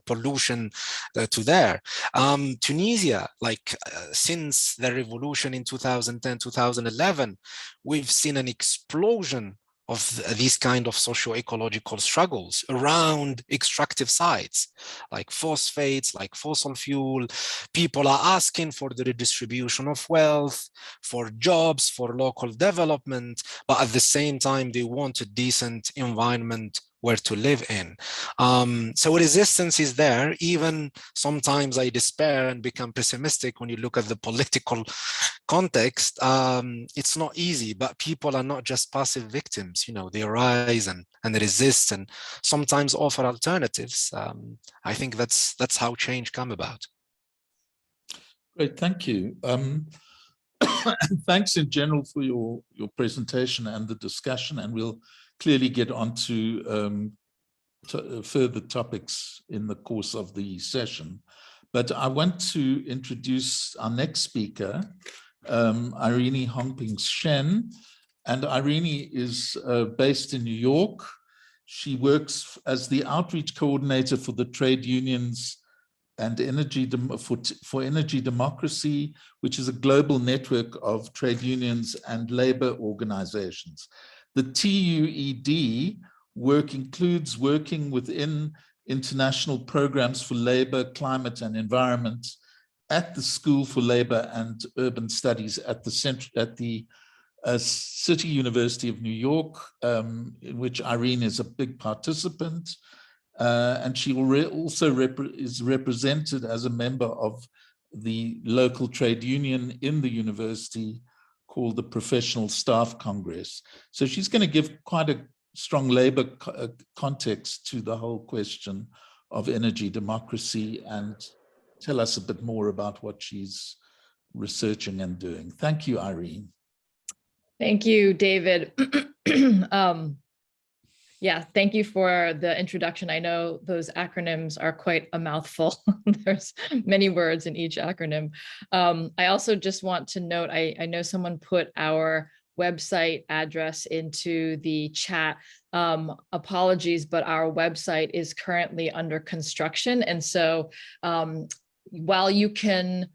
pollution to there. Tunisia, since the revolution in 2010, 2011, we've seen an explosion of these kind of socio-ecological struggles around extractive sites, like phosphates, like fossil fuel. People are asking for the redistribution of wealth, for jobs, for local development, but at the same time, they want a decent environment where to live in. So resistance is there. Even sometimes I despair and become pessimistic when you look at the political context. It's not easy, but people are not just passive victims. They rise and resist, and sometimes offer alternatives. I think that's how change come about. Great, thank you. Thanks in general for your presentation and the discussion, and we'll clearly get on to further topics in the course of the session. But I want to introduce our next speaker, Irene HongPing Shen. And Irene is based in New York. She works as the outreach coordinator for the trade unions and for energy democracy, which is a global network of trade unions and labor organizations. The TUED work includes working within international programs for labor, climate, and environment at the School for Labor and Urban Studies at the City University of New York, in which Irene is a big participant. And she also is represented as a member of the local trade union in the university called the Professional Staff Congress. So she's going to give quite a strong labor context to the whole question of energy democracy and tell us a bit more about what she's researching and doing. Thank you, Irene. Thank you, David. Yeah, thank you for the introduction. I know those acronyms are quite a mouthful. There's many words in each acronym. I also just want to note, I know someone put our website address into the chat. Apologies, but our website is currently under construction. And so while you can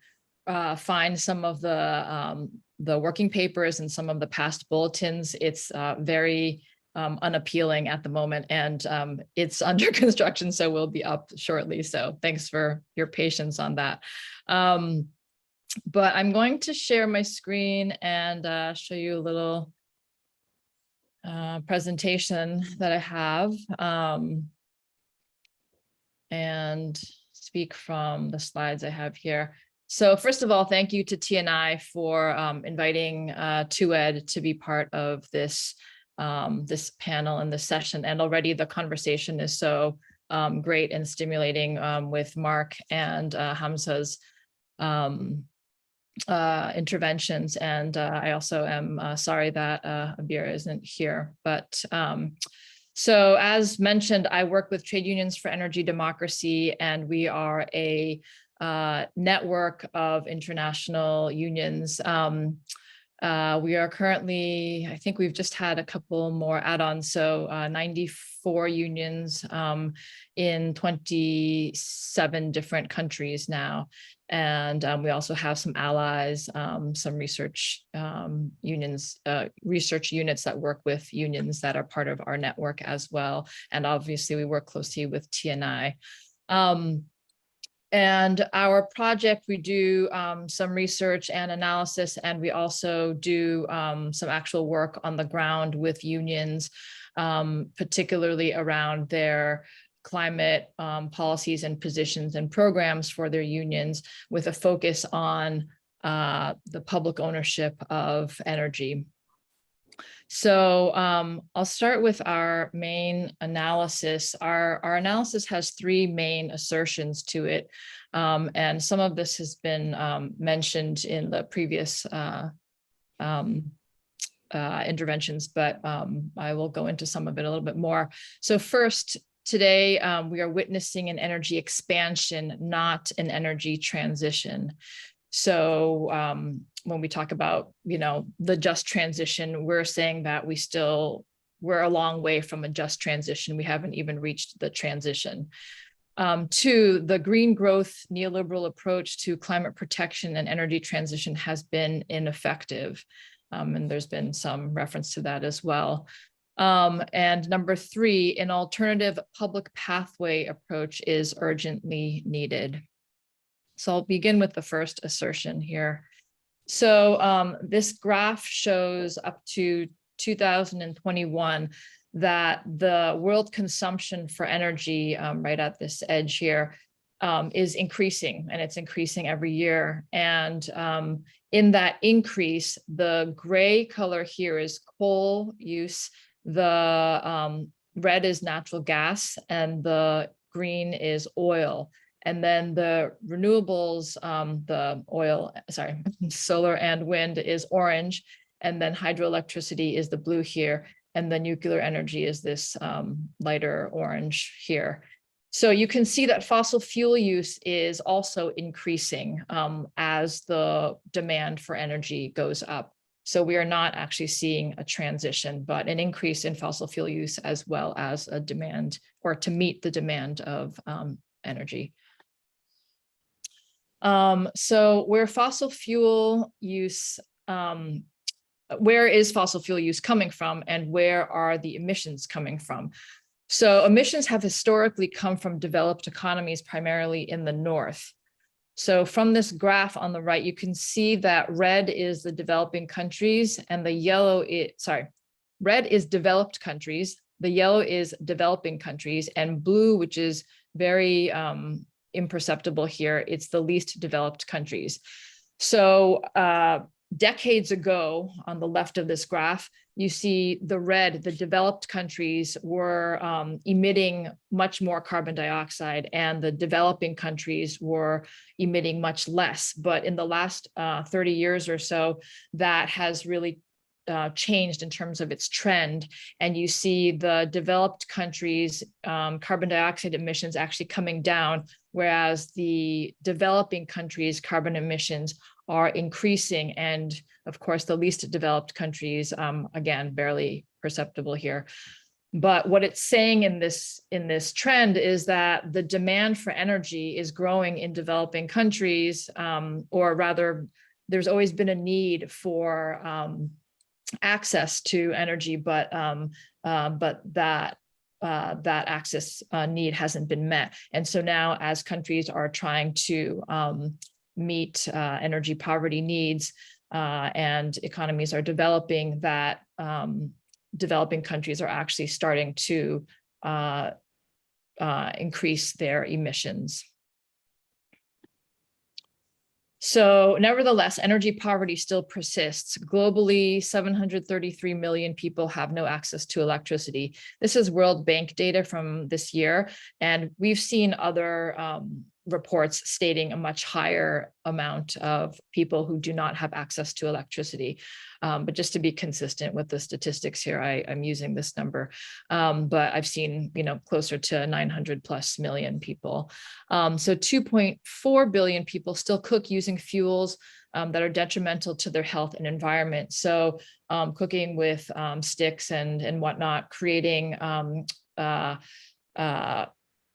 find some of the working papers and some of the past bulletins, it's very unappealing at the moment, and it's under construction, so we'll be up shortly. So thanks for your patience on that. But I'm going to share my screen and show you a little presentation that I have and speak from the slides I have here. So first of all, thank you to TNI for inviting TUED to be part of this this panel and this session. And already the conversation is so great and stimulating with Mark and Hamza's interventions. And I also am sorry that Abeer isn't here. But so as mentioned, I work with Trade Unions for Energy Democracy, and we are a network of international unions. We are currently, I think we've just had a couple more add-ons, so 94 unions in 27 different countries now. And we also have some allies, some research unions, research units that work with unions that are part of our network as well. And obviously we work closely with TNI. And our project, we do some research and analysis, and we also do some actual work on the ground with unions, particularly around their climate policies and positions and programs for their unions, with a focus on the public ownership of energy. So I'll start with our main analysis. Our analysis has three main assertions to it. And some of this has been mentioned in the previous interventions, but I will go into some of it a little bit more. So first, today, we are witnessing an energy expansion, not an energy transition. So when we talk about, the just transition, we're saying that we're a long way from a just transition. We haven't even reached the transition. Two, the green growth neoliberal approach to climate protection and energy transition has been ineffective. And there's been some reference to that as well. And number three, an alternative public pathway approach is urgently needed. So I'll begin with the first assertion here. So this graph shows up to 2021 that the world consumption for energy right at this edge here is increasing, and it's increasing every year. And in that increase, the gray color here is coal use, the red is natural gas, and the green is oil. And then the renewables, solar and wind is orange, and then hydroelectricity is the blue here, and the nuclear energy is this lighter orange here. So you can see that fossil fuel use is also increasing as the demand for energy goes up. So we are not actually seeing a transition, but an increase in fossil fuel use as well as a demand, or to meet the demand of energy. So where fossil fuel use, where is fossil fuel use coming from, and where are the emissions coming from? So emissions have historically come from developed economies, primarily in the north. So from this graph on the right, you can see that red is the developing countries and the yellow is, red is developed countries, the yellow is developing countries, and blue, which is very imperceptible here, it's the least developed countries. So decades ago, on the left of this graph, you see the red, the developed countries were emitting much more carbon dioxide, and the developing countries were emitting much less. But in the last 30 years or so, that has really changed in terms of its trend. And you see the developed countries' carbon dioxide emissions actually coming down, whereas the developing countries' carbon emissions are increasing. And of course, the least developed countries, again, barely perceptible here. But what it's saying in this trend is that the demand for energy is growing in developing countries, or rather, there's always been a need for access to energy, but that access need hasn't been met. And so now, as countries are trying to meet energy poverty needs, and economies are developing, that developing countries are actually starting to increase their emissions. So nevertheless, energy poverty still persists. Globally, 733 million people have no access to electricity. This is World Bank data from this year, and we've seen other reports stating a much higher amount of people who do not have access to electricity. But just to be consistent with the statistics here, I'm using this number. But I've seen, closer to 900 plus million people. So 2.4 billion people still cook using fuels that are detrimental to their health and environment. So cooking with sticks and whatnot, creating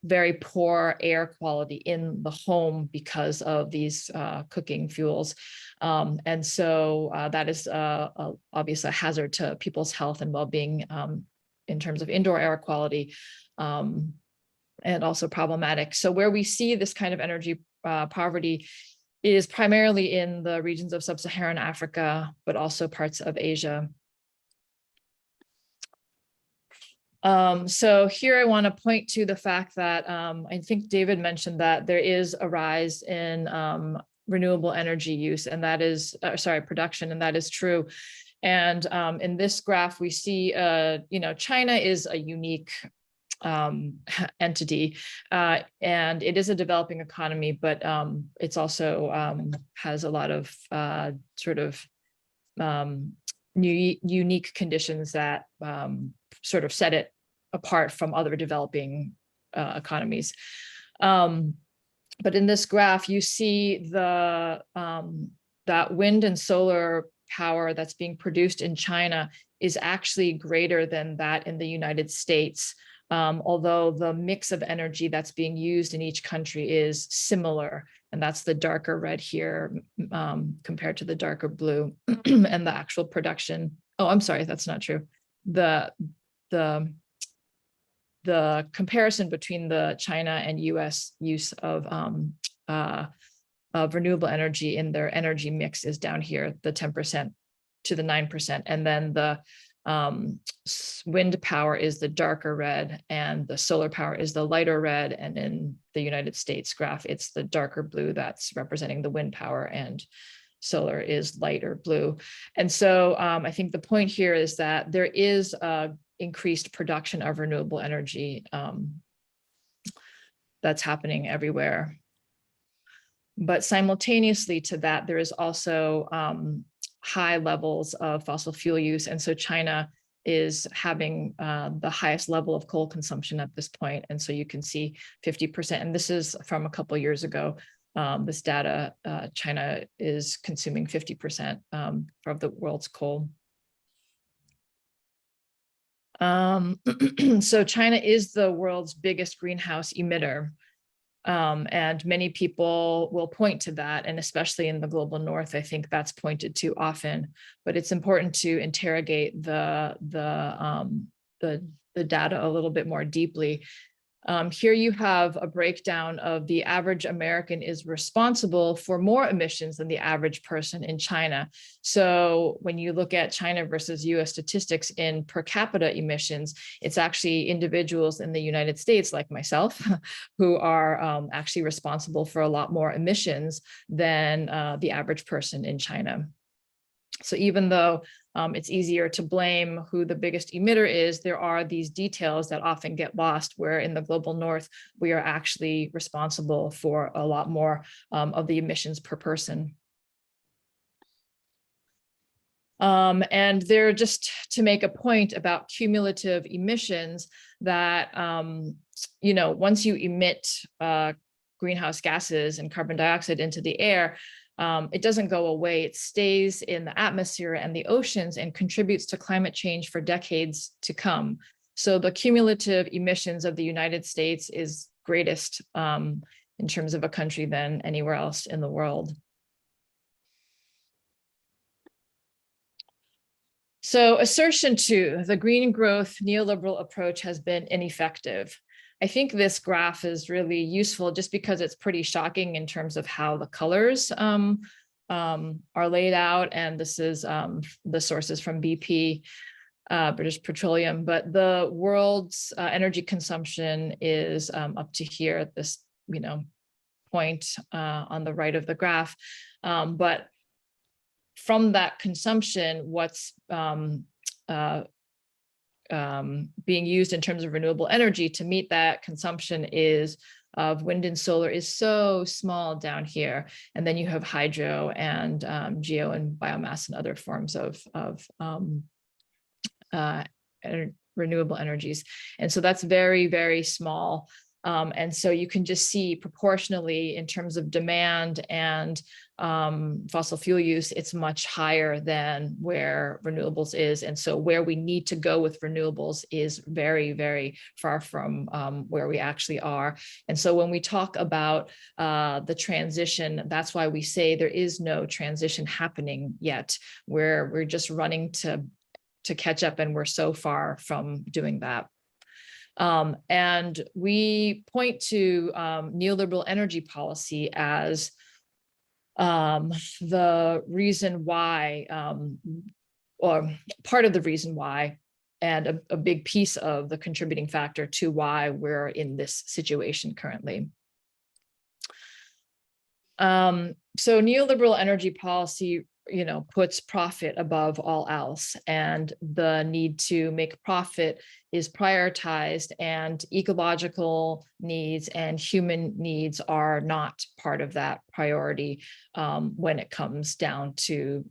very poor air quality in the home because of these cooking fuels. And so that is obviously a hazard to people's health and well-being in terms of indoor air quality, and also problematic. So where we see this kind of energy poverty is primarily in the regions of sub-Saharan Africa, but also parts of Asia. So here I want to point to the fact that I think David mentioned that there is a rise in renewable energy use, and that is, production, and that is true. And in this graph, we see, China is a unique entity, and it is a developing economy, but it's also has a lot of unique conditions that sort of set it apart from other developing economies. But in this graph, you see that wind and solar power that's being produced in China is actually greater than that in the United States, although the mix of energy that's being used in each country is similar. And that's the darker red here compared to the darker blue. And the actual production, oh, I'm sorry, that's not true. The comparison between the China and US use of renewable energy in their energy mix is down here, the 10% to the 9%. And then the wind power is the darker red and the solar power is the lighter red. And in the United States graph, it's the darker blue that's representing the wind power, and solar is lighter blue. And so I think the point here is that there is increased production of renewable energy that's happening everywhere. But simultaneously to that, there is also high levels of fossil fuel use. And so China is having the highest level of coal consumption at this point. And so you can see 50%, and this is from a couple of years ago. This data, China is consuming 50% of the world's coal. So China is the world's biggest greenhouse emitter. And many people will point to that, and especially in the global north, I think that's pointed to often. But it's important to interrogate the data a little bit more deeply. Here you have a breakdown of the average American is responsible for more emissions than the average person in China. So when you look at China versus US statistics in per capita emissions, it's actually individuals in the United States like myself who are actually responsible for a lot more emissions than the average person in China. So even though it's easier to blame who the biggest emitter is, there are these details that often get lost, where in the global north, we are actually responsible for a lot more of the emissions per person. And they're just to make a point about cumulative emissions that, you know, once you emit greenhouse gases and carbon dioxide into the air, it doesn't go away. It stays in the atmosphere and the oceans and contributes to climate change for decades to come. So the cumulative emissions of the United States is greatest in terms of a country than anywhere else in the world. So assertion 2, the green growth neoliberal approach has been ineffective. I think this graph is really useful just because it's pretty shocking in terms of how the colors are laid out. And this is the sources from BP, British Petroleum, but the world's energy consumption is up to here at this, you know, point on the right of the graph. But from that consumption, what's being used in terms of renewable energy to meet that consumption is of wind and solar is so small down here. And then you have hydro and geo and biomass and other forms of renewable energies. And so that's very, very small. And so you can just see proportionally in terms of demand and fossil fuel use, it's much higher than where renewables is. And so where we need to go with renewables is very, very far from where we actually are. And so when we talk about the transition, that's why we say there is no transition happening yet, where we're just running to catch up, and we're so far from doing that. And we point to neoliberal energy policy as the reason why, or part of the reason why, and a big piece of the contributing factor to why we're in this situation currently. So neoliberal energy policy, you know, puts profit above all else, and the need to make profit is prioritized, and ecological needs and human needs are not part of that priority when it comes down to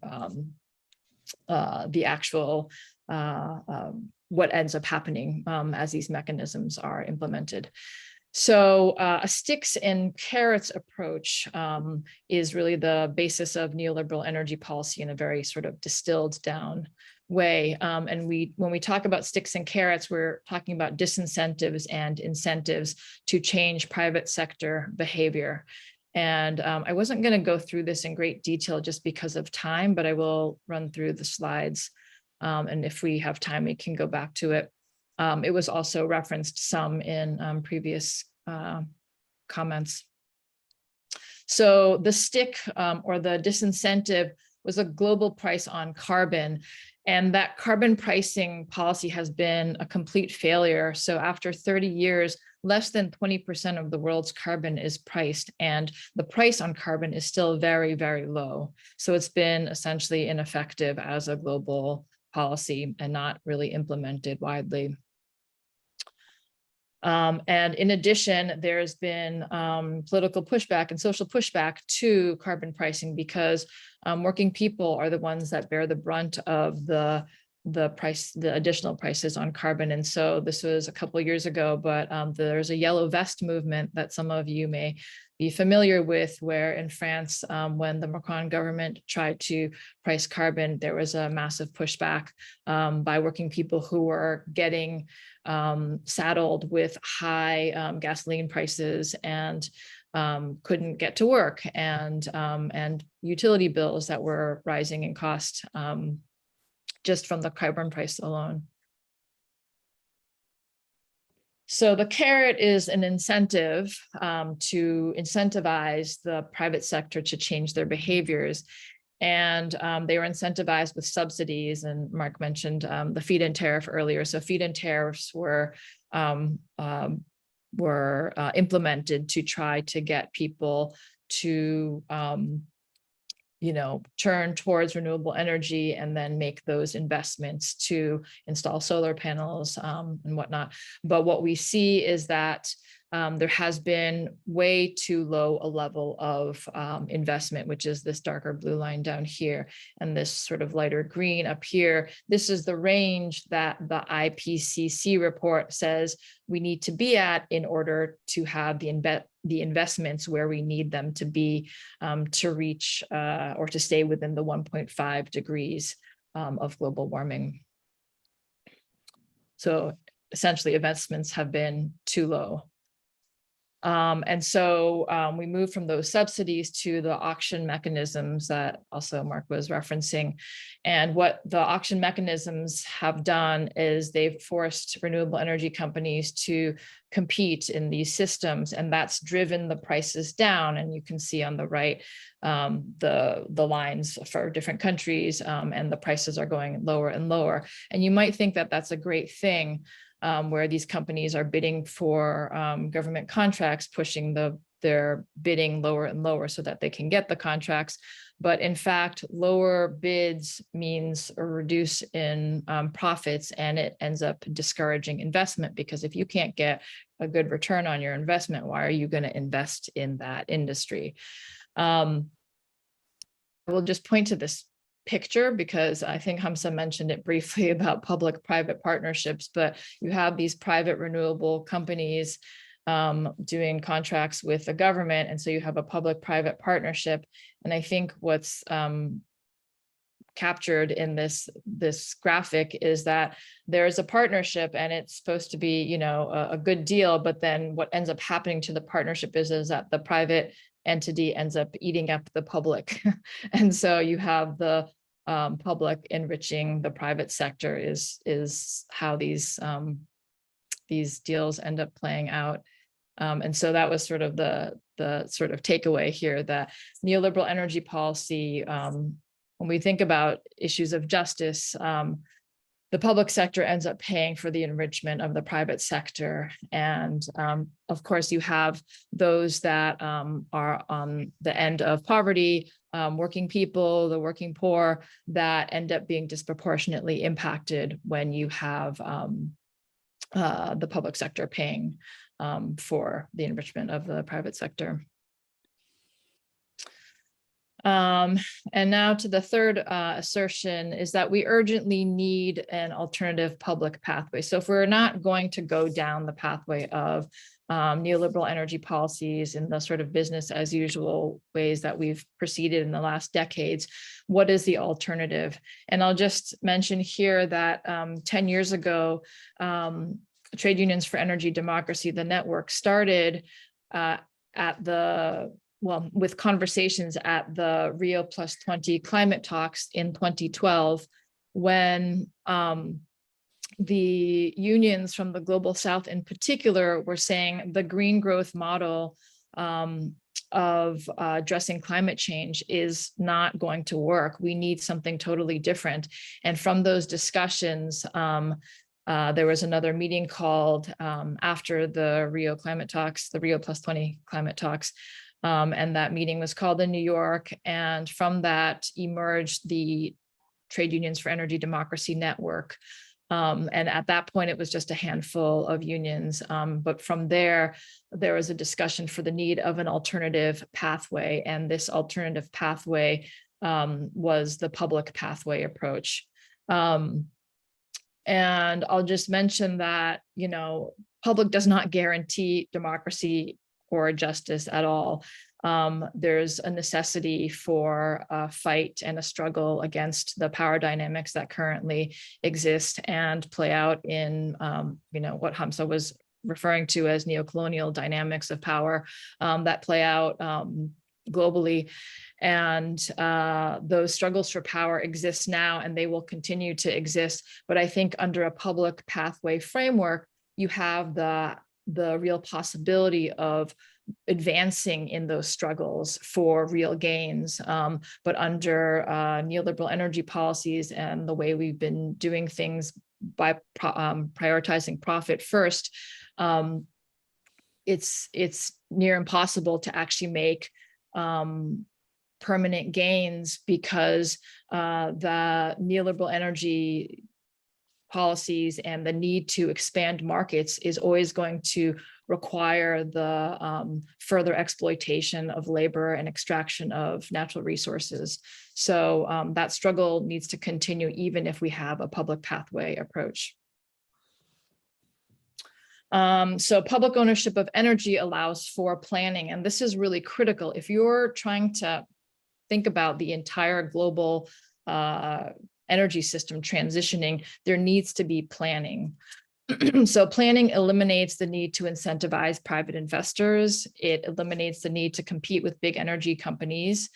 the actual what ends up happening as these mechanisms are implemented. So a sticks and carrots approach is really the basis of neoliberal energy policy in a very sort of distilled down way. And when we talk about sticks and carrots, we're talking about disincentives and incentives to change private sector behavior. And I wasn't going to go through this in great detail just because of time, but I will run through the slides. And if we have time, we can go back to it. It was also referenced some in previous comments. So the stick or the disincentive was a global price on carbon, and that carbon pricing policy has been a complete failure. So after 30 years, less than 20% of the world's carbon is priced, and the price on carbon is still very, very low. So it's been essentially ineffective as a global policy and not really implemented widely. And in addition, there's been political pushback and social pushback to carbon pricing because working people are the ones that bear the brunt of the the additional prices on carbon. And so this was a couple of years ago, but there's a yellow vest movement that some of you may be familiar with, where in France, when the Macron government tried to price carbon, there was a massive pushback by working people who were getting saddled with high gasoline prices and couldn't get to work, and utility bills that were rising in cost just from the carbon price alone. So the carrot is an incentive to incentivize the private sector to change their behaviors. And they were incentivized with subsidies. And Mark mentioned the feed-in tariff earlier. So feed-in tariffs were implemented to try to get people to turn towards renewable energy and then make those investments to install solar panels and whatnot. But what we see is that there has been way too low a level of investment, which is this darker blue line down here, and this sort of lighter green up here. This is the range that the IPCC report says we need to be at in order to have the investments where we need them to be to reach or to stay within the 1.5 degrees of global warming. So essentially investments have been too low. And so we moved from those subsidies to the auction mechanisms that also Mark was referencing. And what the auction mechanisms have done is they've forced renewable energy companies to compete in these systems, and that's driven the prices down. And you can see on the right the lines for different countries, and the prices are going lower and lower. And you might think that that's a great thing, where these companies are bidding for government contracts, pushing their bidding lower and lower so that they can get the contracts. But in fact, lower bids means a reduce in profits, and it ends up discouraging investment, because if you can't get a good return on your investment, why are you going to invest in that industry? I will just point to this picture because I think Hamza mentioned it briefly about public-private partnerships, but you have these private renewable companies doing contracts with the government, and so you have a public-private partnership. And I think what's captured in this graphic is that there's a partnership and it's supposed to be, a good deal, but then what ends up happening to the partnership is that the private entity ends up eating up the public. And so you have the public enriching the private sector is how these deals end up playing out. And so that was sort of the sort of takeaway here, that neoliberal energy policy, when we think about issues of justice, the public sector ends up paying for the enrichment of the private sector. And of course, you have those that are on the end of poverty, working people, the working poor, that end up being disproportionately impacted when you have the public sector paying for the enrichment of the private sector. And now to the third assertion is that we urgently need an alternative public pathway. So if we're not going to go down the pathway of neoliberal energy policies in the sort of business as usual ways that we've proceeded in the last decades, what is the alternative? And I'll just mention here that 10 years ago, Trade Unions for Energy Democracy, the network, started with conversations at the Rio+20 climate talks in 2012, when the unions from the Global South in particular were saying the green growth model of addressing climate change is not going to work. We need something totally different. And from those discussions, there was another meeting called after the Rio climate talks, the Rio+20 climate talks. And that meeting was called in New York. And from that emerged the Trade Unions for Energy Democracy Network. And at that point, it was just a handful of unions. But from there was a discussion for the need of an alternative pathway. And this alternative pathway was the public pathway approach. And I'll just mention that, public does not guarantee democracy or justice at all. There's a necessity for a fight and a struggle against the power dynamics that currently exist and play out in, what Hamza was referring to as neocolonial dynamics of power that play out globally. And those struggles for power exist now, and they will continue to exist. But I think under a public pathway framework, you have the real possibility of advancing in those struggles for real gains. But under neoliberal energy policies and the way we've been doing things by prioritizing profit first, it's near impossible to actually make permanent gains, because the neoliberal energy policies and the need to expand markets is always going to require the further exploitation of labor and extraction of natural resources. So that struggle needs to continue even if we have a public pathway approach. So public ownership of energy allows for planning, and this is really critical. If you're trying to think about the entire global energy system transitioning, there needs to be planning. So planning eliminates the need to incentivize private investors. It eliminates the need to compete with big energy companies.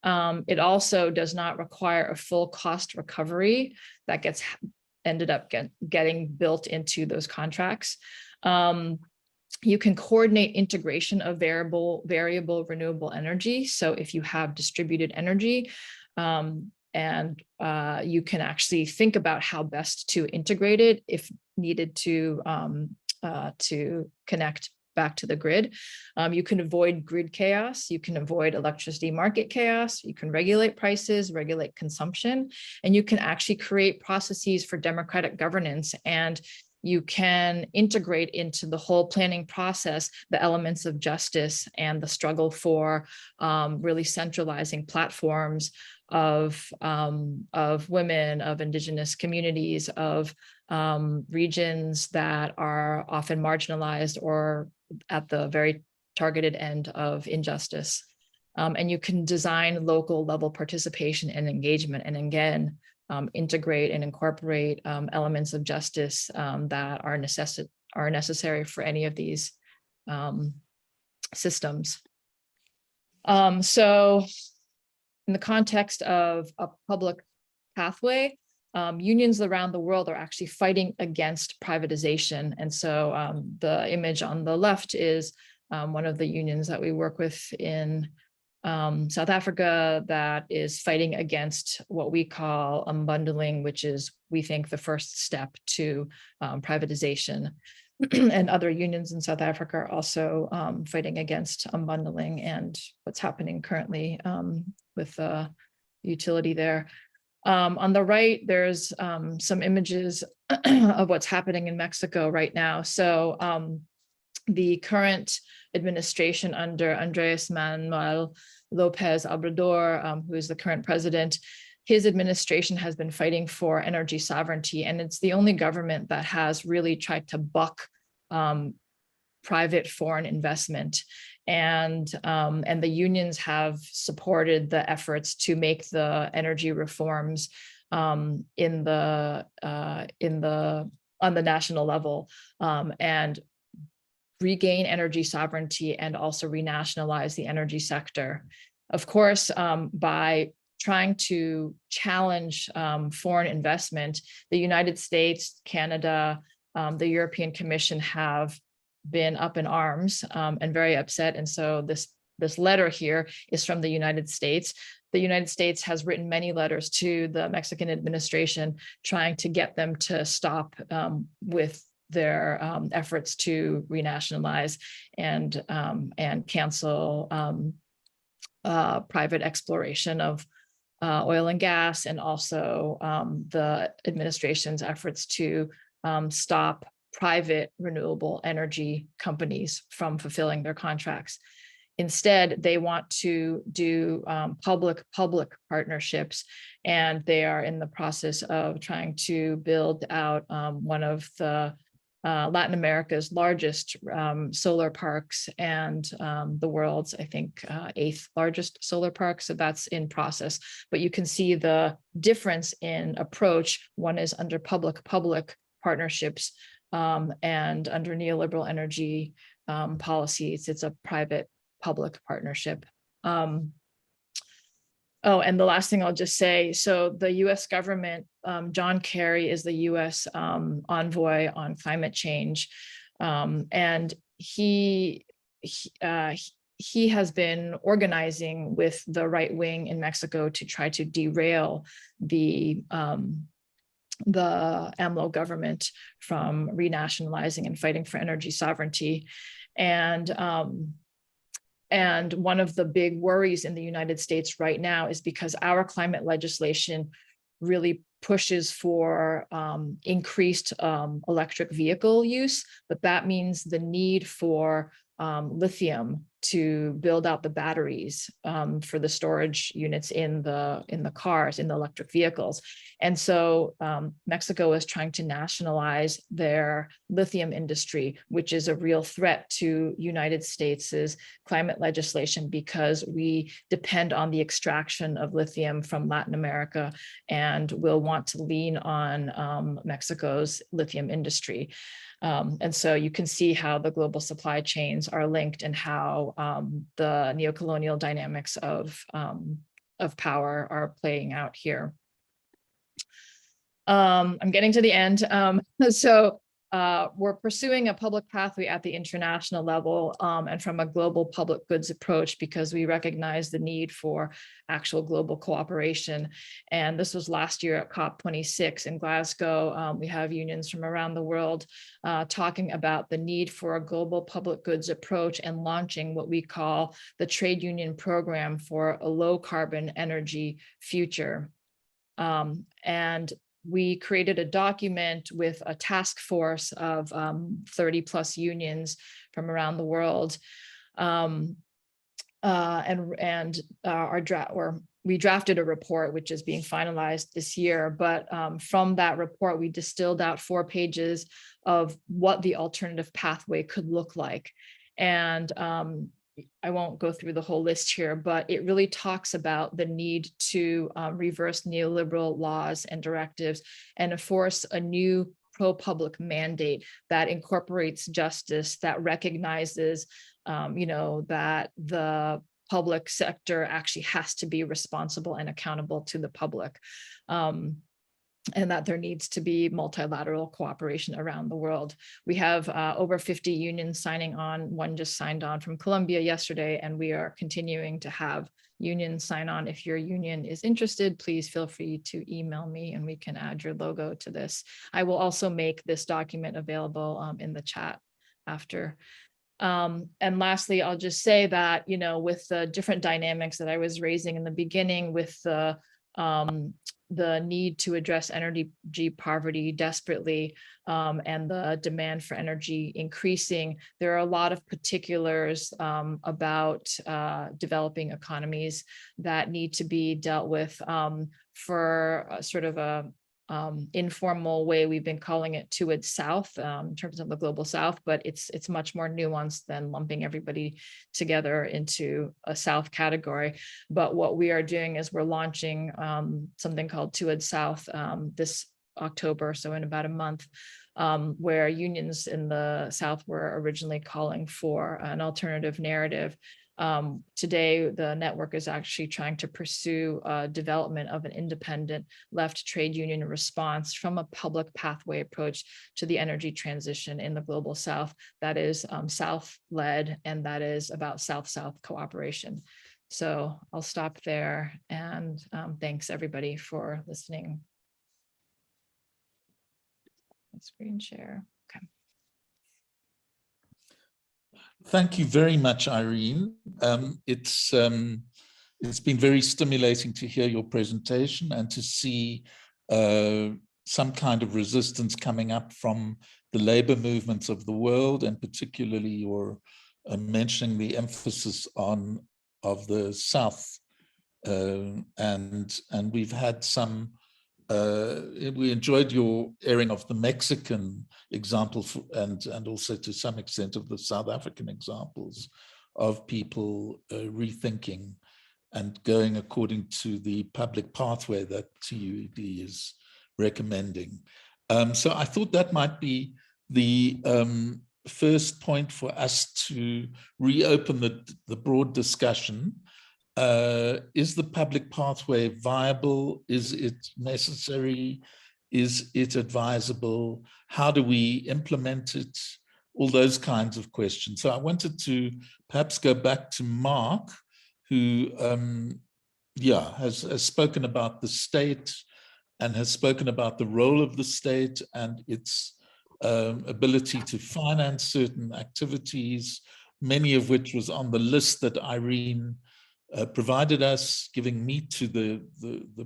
It also does not require a full cost recovery that ended up getting built into those contracts. You can coordinate integration of variable renewable energy. So if you have distributed energy, and you can actually think about how best to integrate it if needed to connect back to the grid. You can avoid grid chaos, you can avoid electricity market chaos, you can regulate prices, regulate consumption, and you can actually create processes for democratic governance, and you can integrate into the whole planning process the elements of justice and the struggle for really centralizing platforms of women, of indigenous communities, of regions that are often marginalized or at the very targeted end of injustice. And you can design local level participation and engagement, and again, integrate and incorporate elements of justice that are necessary for any of these systems. So in the context of a public pathway, unions around the world are actually fighting against privatization. And so the image on the left is one of the unions that we work with in South Africa that is fighting against what we call unbundling, which is, we think, the first step to privatization. And other unions in South Africa are also fighting against unbundling and what's happening currently with the utility there. On the right, there's some images of what's happening in Mexico right now. So the current administration under Andrés Manuel López Obrador, who is the current president, his administration has been fighting for energy sovereignty, and it's the only government that has really tried to buck private foreign investment. And the unions have supported the efforts to make the energy reforms on the national level and regain energy sovereignty and also renationalize the energy sector. Of course, by trying to challenge foreign investment, the United States, Canada, the European Commission have been up in arms and very upset. And so this letter here is from the United States. The United States has written many letters to the Mexican administration trying to get them to stop with their efforts to renationalize and cancel private exploration of oil and gas, and also the administration's efforts to stop private renewable energy companies from fulfilling their contracts. Instead, they want to do public-public partnerships, and they are in the process of trying to build out one of the Latin America's largest solar parks and the world's, I think, 8th largest solar park. So that's in process. But you can see the difference in approach. One is under public-public partnerships, and under neoliberal energy policies, it's a private-public partnership. Oh, and the last thing I'll just say, so the US government, John Kerry is the US envoy on climate change. And he has been organizing with the right wing in Mexico to try to derail the AMLO government from renationalizing and fighting for energy sovereignty. And one of the big worries in the United States right now is because our climate legislation really pushes for increased electric vehicle use, but that means the need for lithium to build out the batteries for the storage units in the cars, in the electric vehicles. And so Mexico is trying to nationalize their lithium industry, which is a real threat to United States' climate legislation, because we depend on the extraction of lithium from Latin America and will want to lean on Mexico's lithium industry. And so you can see how the global supply chains are linked and how the neocolonial dynamics of power are playing out here. I'm getting to the end. So we're pursuing a public pathway at the international level and from a global public goods approach, because we recognize the need for actual global cooperation. And this was last year at COP26 in Glasgow. We have unions from around the world talking about the need for a global public goods approach and launching what we call the Trade Union Program for a Low Carbon Energy Future. And we created a document with a task force of 30 plus unions from around the world. We drafted a report, which is being finalized this year. But from that report, we distilled out 4 pages of what the alternative pathway could look like. And I won't go through the whole list here, but it really talks about the need to reverse neoliberal laws and directives and enforce a new pro-public mandate that incorporates justice, that recognizes, that the public sector actually has to be responsible and accountable to the public. And that there needs to be multilateral cooperation around the world. We have over 50 unions signing on. One just signed on from Colombia yesterday, and we are continuing to have unions sign on. If your union is interested, please feel free to email me and we can add your logo to this. I will also make this document available in the chat after. And lastly, I'll just say that, with the different dynamics that I was raising in the beginning, with the need to address energy poverty desperately and the demand for energy increasing, there are a lot of particulars about developing economies that need to be dealt with for sort of a informal way. We've been calling it towards South in terms of the global South, but it's much more nuanced than lumping everybody together into a South category. But what we are doing is we're launching something called towards South this October, so in about a month, where unions in the South were originally calling for an alternative narrative. Today, the network is actually trying to pursue development of an independent left trade union response from a public pathway approach to the energy transition in the global South that is South-led and that is about South-South cooperation. So I'll stop there, and thanks everybody for listening. Screen share. Okay. Thank you very much, Irene. It's been very stimulating to hear your presentation and to see some kind of resistance coming up from the labor movements of the world, and particularly your mentioning the emphasis of the South, and we've had some. We enjoyed your airing of the Mexican example, and also to some extent of the South African examples of people rethinking and going according to the public pathway that TUED is recommending. So I thought that might be the first point for us to reopen the broad discussion. Is the public pathway viable? Is it necessary? Is it advisable? How do we implement it? All those kinds of questions. So I wanted to perhaps go back to Mark, who has spoken about the state and has spoken about the role of the state and its ability to finance certain activities, many of which was on the list that Irene provided us, giving meat to the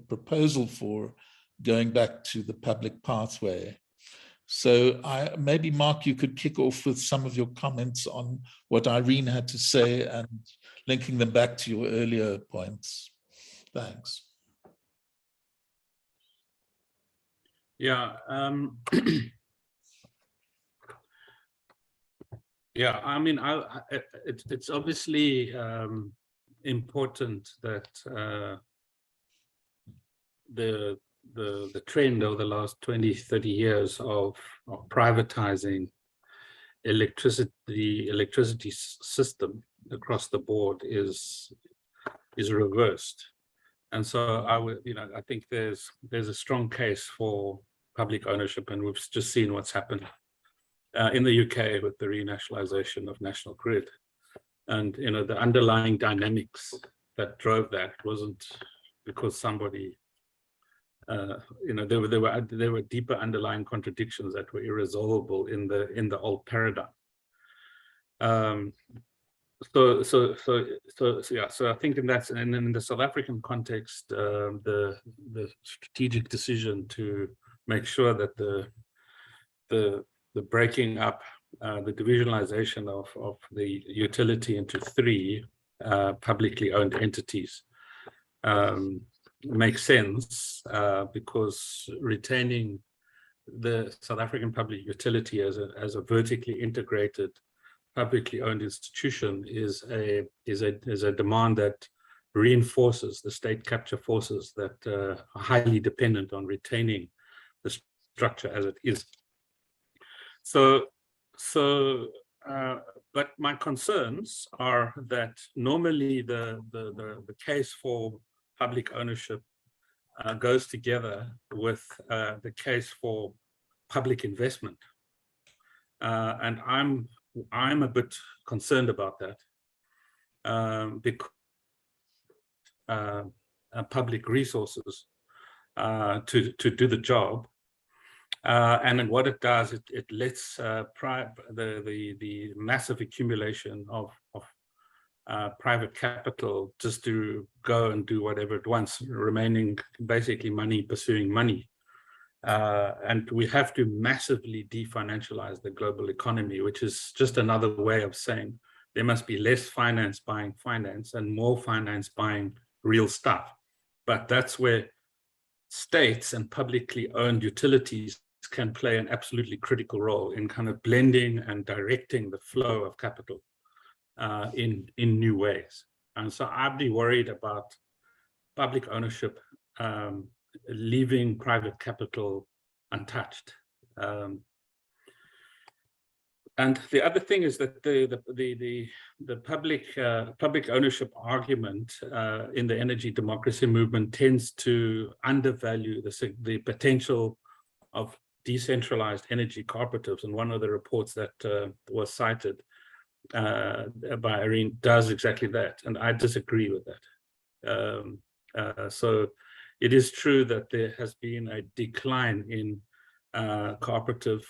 proposal for going back to the public pathway. So maybe, Mark, you could kick off with some of your comments on what Irene had to say and linking them back to your earlier points. Thanks. Yeah. Yeah, I mean, it's obviously important that the trend over the last 20, 30 years of privatizing the electricity system across the board is reversed. And so I think there's a strong case for public ownership, and we've just seen what's happened in the UK with the renationalization of National Grid. And the underlying dynamics that drove that wasn't because somebody there were deeper underlying contradictions that were irresolvable in the old paradigm. So I think in the South African context, the strategic decision to make sure that the breaking up, the divisionalization of the utility into 3 publicly owned entities makes sense because retaining the South African public utility as a vertically integrated, publicly owned institution is a demand that reinforces the state capture forces that are highly dependent on retaining the structure as it is. But my concerns are that normally the case for public ownership goes together with the case for public investment, and I'm a bit concerned about that because public resources to do the job. And then what it does, it lets the massive accumulation of private capital just to go and do whatever it wants, remaining basically money pursuing money. And we have to massively definancialize the global economy, which is just another way of saying there must be less finance buying finance and more finance buying real stuff. But that's where states and publicly owned utilities can play an absolutely critical role in kind of blending and directing the flow of capital in new ways. And so I'd be worried about public ownership leaving private capital untouched. And the other thing is that the public ownership argument in the energy democracy movement tends to undervalue the potential of decentralized energy cooperatives. And one of the reports that was cited by Irene does exactly that, and I disagree with that. So it is true that there has been a decline in cooperatives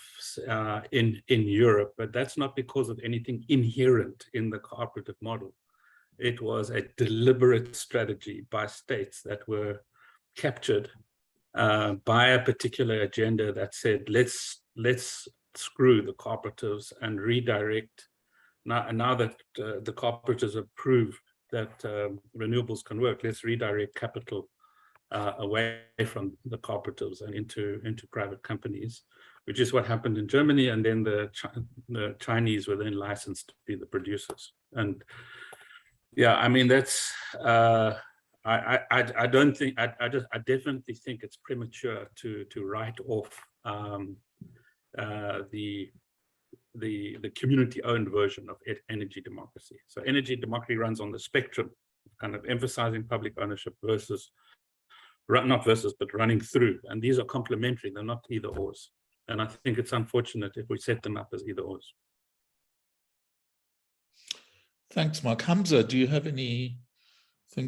in Europe, but that's not because of anything inherent in the cooperative model. It was a deliberate strategy by states that were captured by a particular agenda that said, let's screw the cooperatives and redirect now that the cooperatives have proved that renewables can work, let's redirect capital away from the cooperatives and into private companies, which is what happened in Germany. And then the Chinese were then licensed to be the producers. And yeah, I mean, that's I don't think I definitely think it's premature to write off the community-owned version of energy democracy. So energy democracy runs on the spectrum, kind of emphasizing public ownership versus, not versus, but running through. And these are complementary, they're not either ors. And I think it's unfortunate if we set them up as either ors. Thanks, Mark. Hamza, do you have anything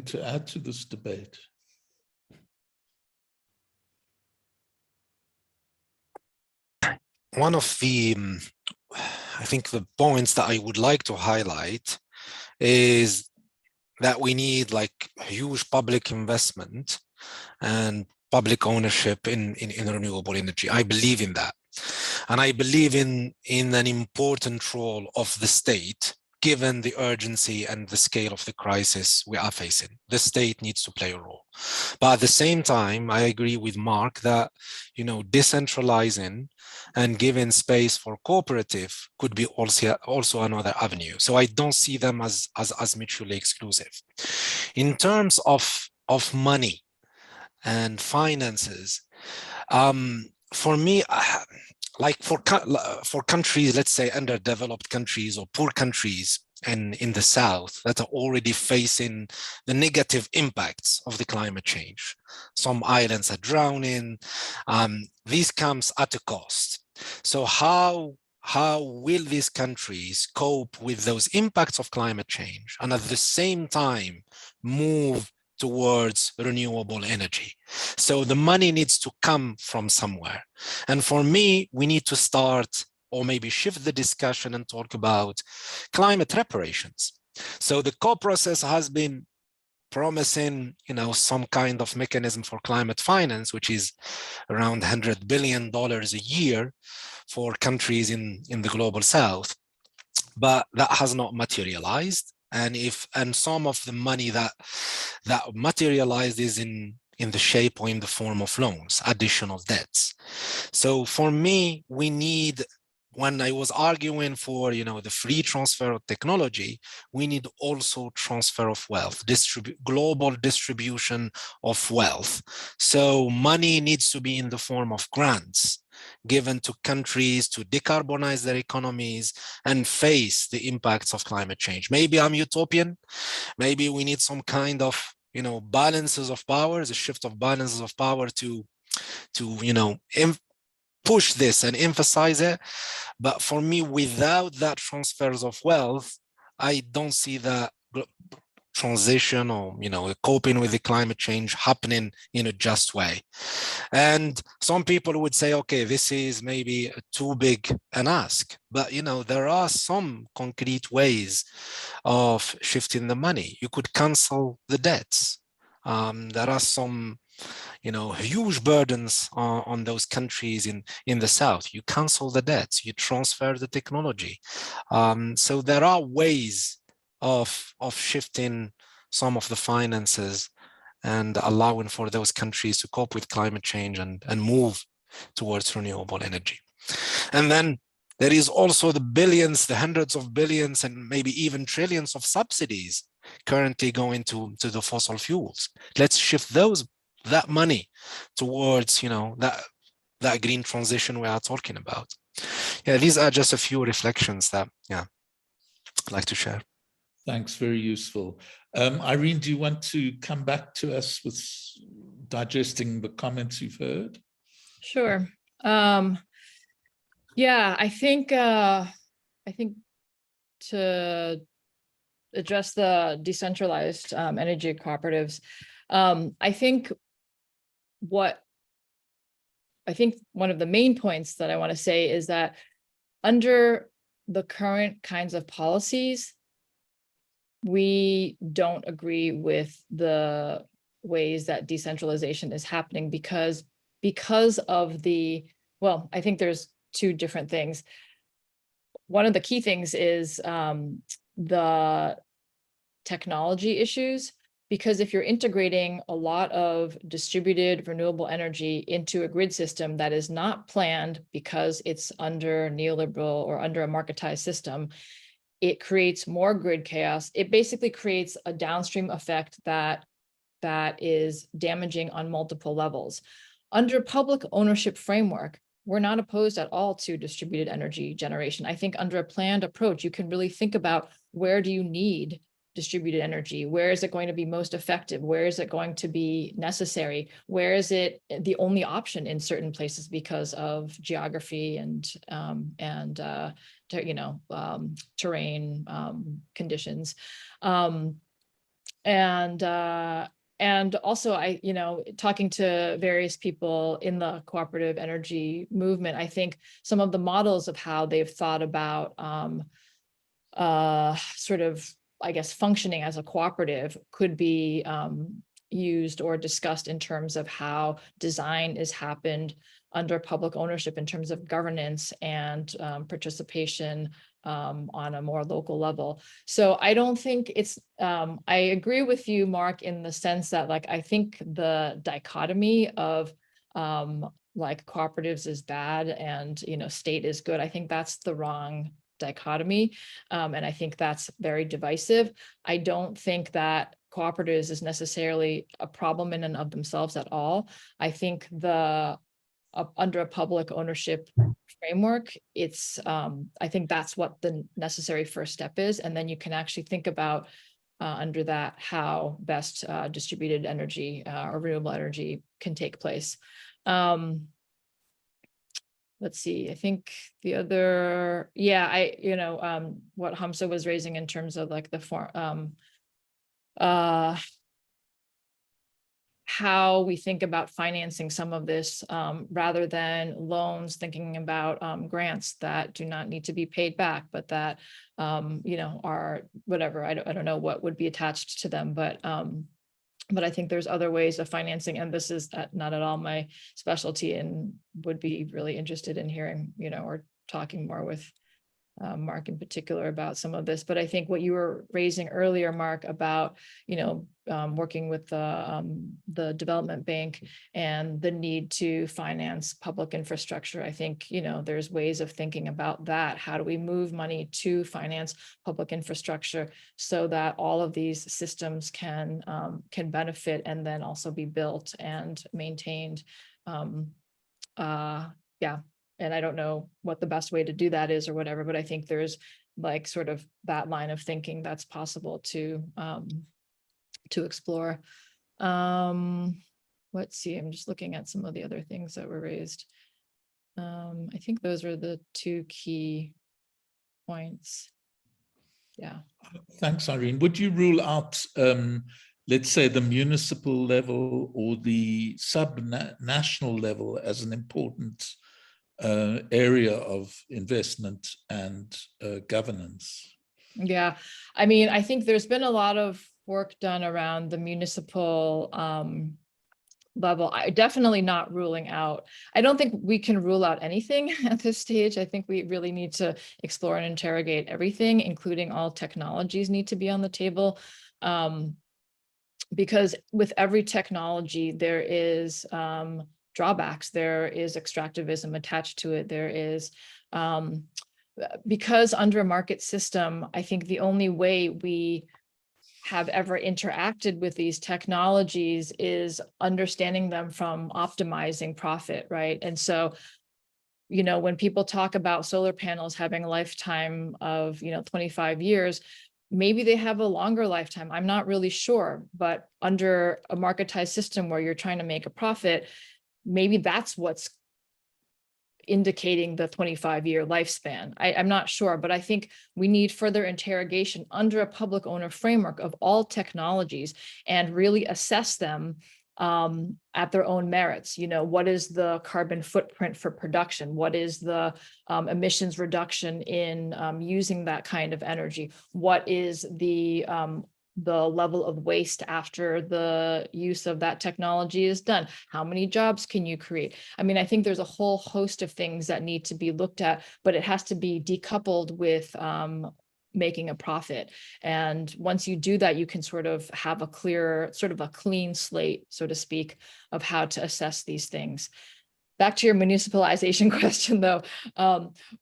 to add to this debate? One of the, I think the points that I would like to highlight is that we need like huge public investment and public ownership in renewable energy. I believe in that. And I believe in an important role of the state, given the urgency and the scale of the crisis we are facing. The state needs to play a role. But at the same time, I agree with Mark that, you know, decentralizing and giving space for cooperative could be also another avenue. So I don't see them as mutually exclusive. In terms of money and finances, for me, like for countries, let's say underdeveloped countries or poor countries in the South that are already facing the negative impacts of the climate change. Some islands are drowning. This comes at a cost. So how will these countries cope with those impacts of climate change and at the same time move towards renewable energy? So the money needs to come from somewhere. And for me, we need to start or maybe shift the discussion and talk about climate reparations. So the COP process has been promising, you know, some kind of mechanism for climate finance, which is around $100 billion a year for countries in the global South. But that has not materialized. And some of the money that materialized is in the shape or in the form of loans, additional debts. So for me, we need, when I was arguing for, you know, the free transfer of technology, we need also transfer of wealth, global distribution of wealth. So money needs to be in the form of grants given to countries to decarbonize their economies and face the impacts of climate change. Maybe I'm utopian. Maybe we need some kind of, you know, balances of powers, a shift of balances of power to you know, push this and emphasize it. But for me, without that transfers of wealth, I don't see that transition or, you know, coping with the climate change happening in a just way. And some people would say, okay, this is maybe too big an ask, but, you know, there are some concrete ways of shifting the money. You could cancel the debts. There are some, you know, huge burdens on those countries in the South. You cancel the debts, you transfer the technology. So there are ways of shifting some of the finances and allowing for those countries to cope with climate change and move towards renewable energy. And then there is also the billions, the hundreds of billions, and maybe even trillions of subsidies currently going to the fossil fuels. Let's shift that money towards, you know, that green transition we are talking about. Yeah, these are just a few reflections that, yeah, I'd like to share. Thanks, very useful. Irene, do you want to come back to us with digesting the comments you've heard? Sure. Yeah, I think to address the decentralized energy cooperatives, I think one of the main points that I want to say is that under the current kinds of policies, we don't agree with the ways that decentralization is happening because of the, well, I think there's two different things. one of the key things is the technology issues, because if you're integrating a lot of distributed renewable energy into a grid system that is not planned because it's under neoliberal or under a marketized system, it creates more grid chaos. It basically creates a downstream effect that is damaging on multiple levels. Under public ownership framework, we're not opposed at all to distributed energy generation. I think under a planned approach, you can really think about where do you need distributed energy? Where is it going to be most effective? Where is it going to be necessary? Where is it the only option in certain places because of geography and terrain conditions? And also, talking to various people in the cooperative energy movement, I think some of the models of how they've thought about sort of, I guess, functioning as a cooperative could be used or discussed in terms of how design is happened under public ownership in terms of governance and participation on a more local level. So I don't think it's, I agree with you, Mark, in the sense that, like, I think the dichotomy of like cooperatives is bad and, state is good. I think that's the wrong dichotomy. And I think that's very divisive. I don't think that cooperatives is necessarily a problem in and of themselves at all. I think under a public ownership framework, it's I think that's what the necessary first step is. And then you can actually think about under that how best distributed energy or renewable energy can take place. Let's see, I think the other, what Hamza was raising in terms of like the form, how we think about financing some of this rather than loans, thinking about grants that do not need to be paid back, but that, are whatever, I don't know what would be attached to them, but I think there's other ways of financing, and this is not at all my specialty, and would be really interested in hearing, or talking more with Mark in particular about some of this. But I think what you were raising earlier, Mark, about, working with the development bank and the need to finance public infrastructure. I think, there's ways of thinking about that. How do we move money to finance public infrastructure so that all of these systems can benefit and then also be built and maintained? And I don't know what the best way to do that is or whatever, but I think there's like sort of that line of thinking that's possible to explore. Let's see, I'm just looking at some of the other things that were raised. I think those are the two key points. Yeah. Thanks, Irene. Would you rule out, let's say, the municipal level or the sub-national level as an important area of investment and governance? Yeah, I mean, I think there's been a lot of work done around the municipal level. I definitely not ruling out. I don't think we can rule out anything at this stage. I think we really need to explore and interrogate everything, including all technologies need to be on the table. Because with every technology, there is drawbacks, there is extractivism attached to it. There is, because under a market system, I think the only way we have ever interacted with these technologies is understanding them from optimizing profit, right? And so, when people talk about solar panels having a lifetime of, 25 years, maybe they have a longer lifetime. I'm not really sure, but under a marketized system where you're trying to make a profit, maybe that's what's indicating the 25-year lifespan. I'm not sure, but I think we need further interrogation under a public owner framework of all technologies and really assess them at their own merits. What is the carbon footprint for production? What is the emissions reduction in using that kind of energy? What is the the level of waste after the use of that technology is done? How many jobs can you create? I mean, I think there's a whole host of things that need to be looked at, but it has to be decoupled with making a profit. And once you do that, you can sort of have a clear, sort of a clean slate, so to speak, of how to assess these things. Back to your municipalization question, though,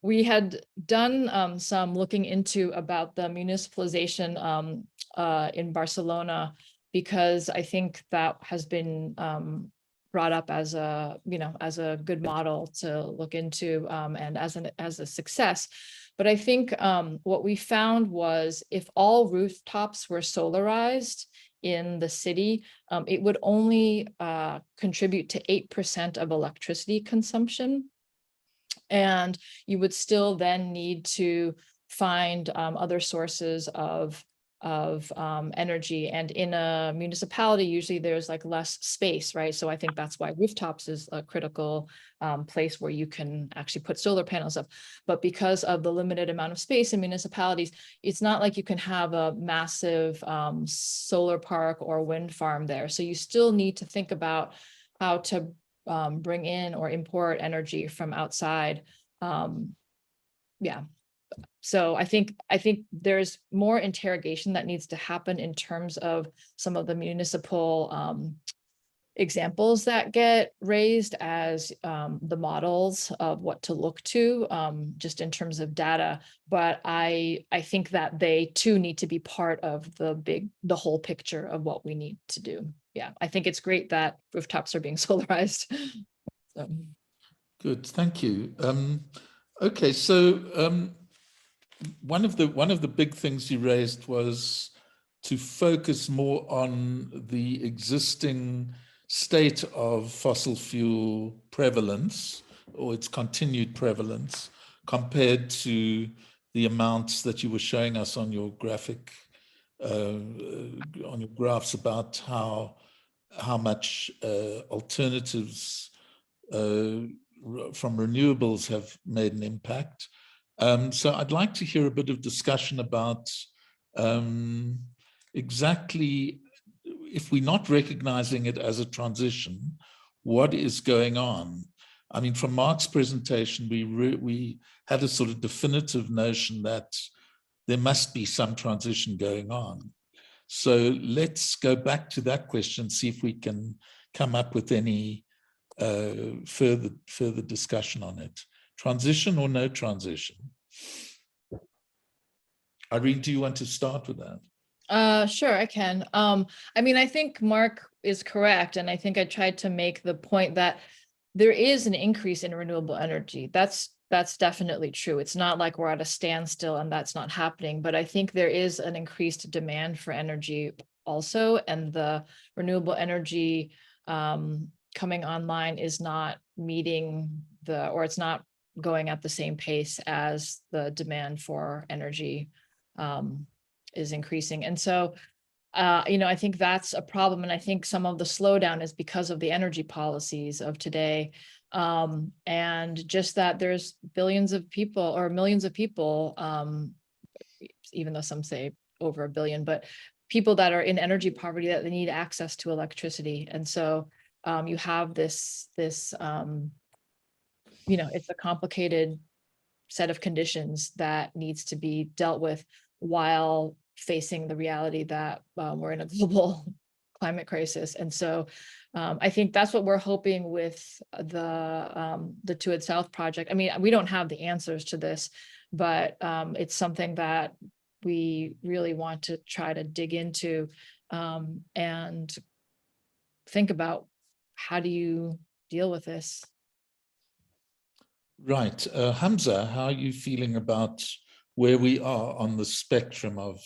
we had done some looking into about the municipalization in Barcelona, because I think that has been brought up as a, as a good model to look into and as a success. But I think what we found was if all rooftops were solarized in the city, it would only contribute to 8% of electricity consumption. And you would still then need to find other sources of energy. And in a municipality, usually there's like less space, right? So I think that's why rooftops is a critical place where you can actually put solar panels up. But because of the limited amount of space in municipalities, it's not like you can have a massive solar park or wind farm there. So you still need to think about how to bring in or import energy from outside. Yeah. So I think there's more interrogation that needs to happen in terms of some of the municipal examples that get raised as the models of what to look to, just in terms of data. But I think that they too need to be part of the whole picture of what we need to do. Yeah, I think it's great that rooftops are being solarized. So. Good, thank you. Okay, so one of the big things you raised was to focus more on the existing state of fossil fuel prevalence or its continued prevalence compared to the amounts that you were showing us on your graphic, on your graphs about how much alternatives from renewables have made an impact. So I'd like to hear a bit of discussion about exactly, if we're not recognizing it as a transition, what is going on? I mean, from Mark's presentation, we had a sort of definitive notion that there must be some transition going on. So let's go back to that question, see if we can come up with any further discussion on it. Transition or no transition? Irene, do you want to start with that? Sure, I can. I mean, I think Mark is correct. And I think I tried to make the point that there is an increase in renewable energy. That's definitely true. It's not like we're at a standstill and that's not happening, but I think there is an increased demand for energy also. And the renewable energy coming online is not meeting or it's not going at the same pace as the demand for energy is increasing. And so, I think that's a problem. And I think some of the slowdown is because of the energy policies of today. And just that there's billions of people or millions of people, even though some say over a billion, but people that are in energy poverty that they need access to electricity. And so you have this it's a complicated set of conditions that needs to be dealt with while facing the reality that we're in a global climate crisis. And so I think that's what we're hoping with the To Ed South project. I mean, we don't have the answers to this, but it's something that we really want to try to dig into and think about, how do you deal with this? Right. Hamza, how are you feeling about where we are on the spectrum of,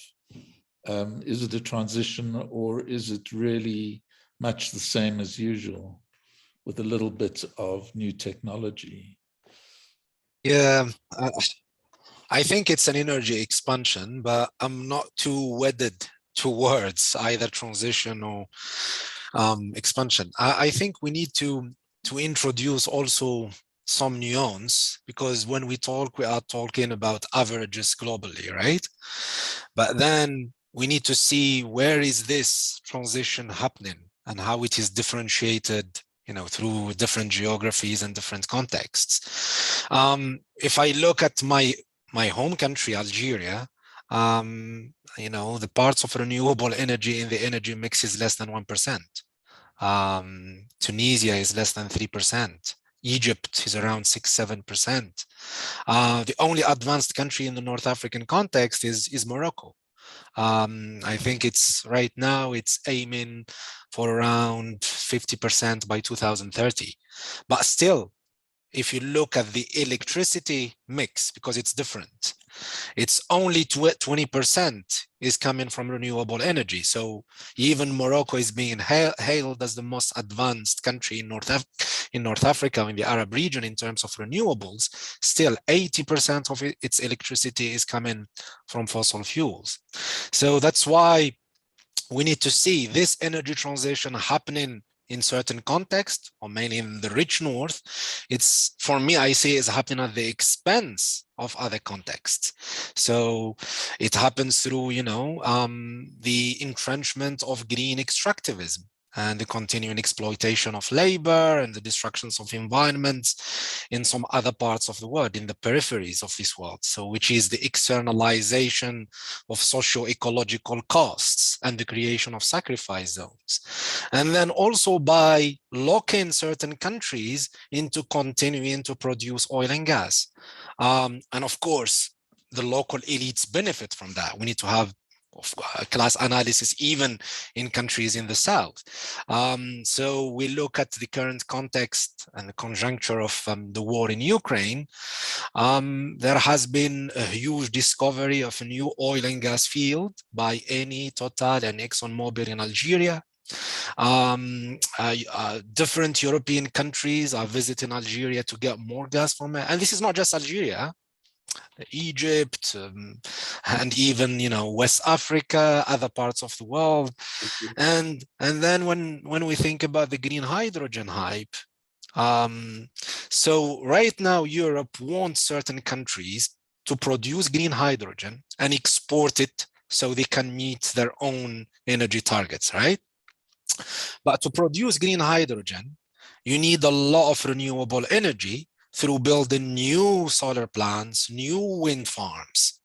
is it a transition or is it really much the same as usual with a little bit of new technology? Yeah, I think it's an energy expansion, but I'm not too wedded towards either transition or expansion. I think we need to introduce also some nuance, because when we talk, we are talking about averages globally, right? But then we need to see where is this transition happening and how it is differentiated, you know, through different geographies and different contexts. If I look at my home country, Algeria, you know, the parts of renewable energy in the energy mix is less than 1%. Tunisia is less than 3%. Egypt is around 6-7%. The only advanced country in the North African context is Morocco. I think it's right now it's aiming for around 50% by 2030. But still, if you look at the electricity mix, because it's different, it's only 20% is coming from renewable energy. So even Morocco is being hailed as the most advanced country in North Africa, in the Arab region, in terms of renewables. Still 80% of its electricity is coming from fossil fuels. So that's why we need to see this energy transition happening in certain contexts, or mainly in the rich north. It's, for me, I see it's happening at the expense of other contexts. So it happens through, you know, the entrenchment of green extractivism and the continuing exploitation of labor and the destructions of environments in some other parts of the world, in the peripheries of this world. So which is the externalization of socio-ecological costs and the creation of sacrifice zones. And then also by locking certain countries into continuing to produce oil and gas. And of course, the local elites benefit from that. We need to have class analysis even in countries in the south. So we look at the current context and the conjuncture of the war in Ukraine. There has been a huge discovery of a new oil and gas field by Eni, Total and ExxonMobil in Algeria. Different European countries are visiting Algeria to get more gas from it. And this is not just Algeria. Egypt, and even, you know, West Africa, other parts of the world. And then when we think about the green hydrogen hype, so right now Europe wants certain countries to produce green hydrogen and export it so they can meet their own energy targets, right? But to produce green hydrogen, you need a lot of renewable energy through building new solar plants, new wind farms.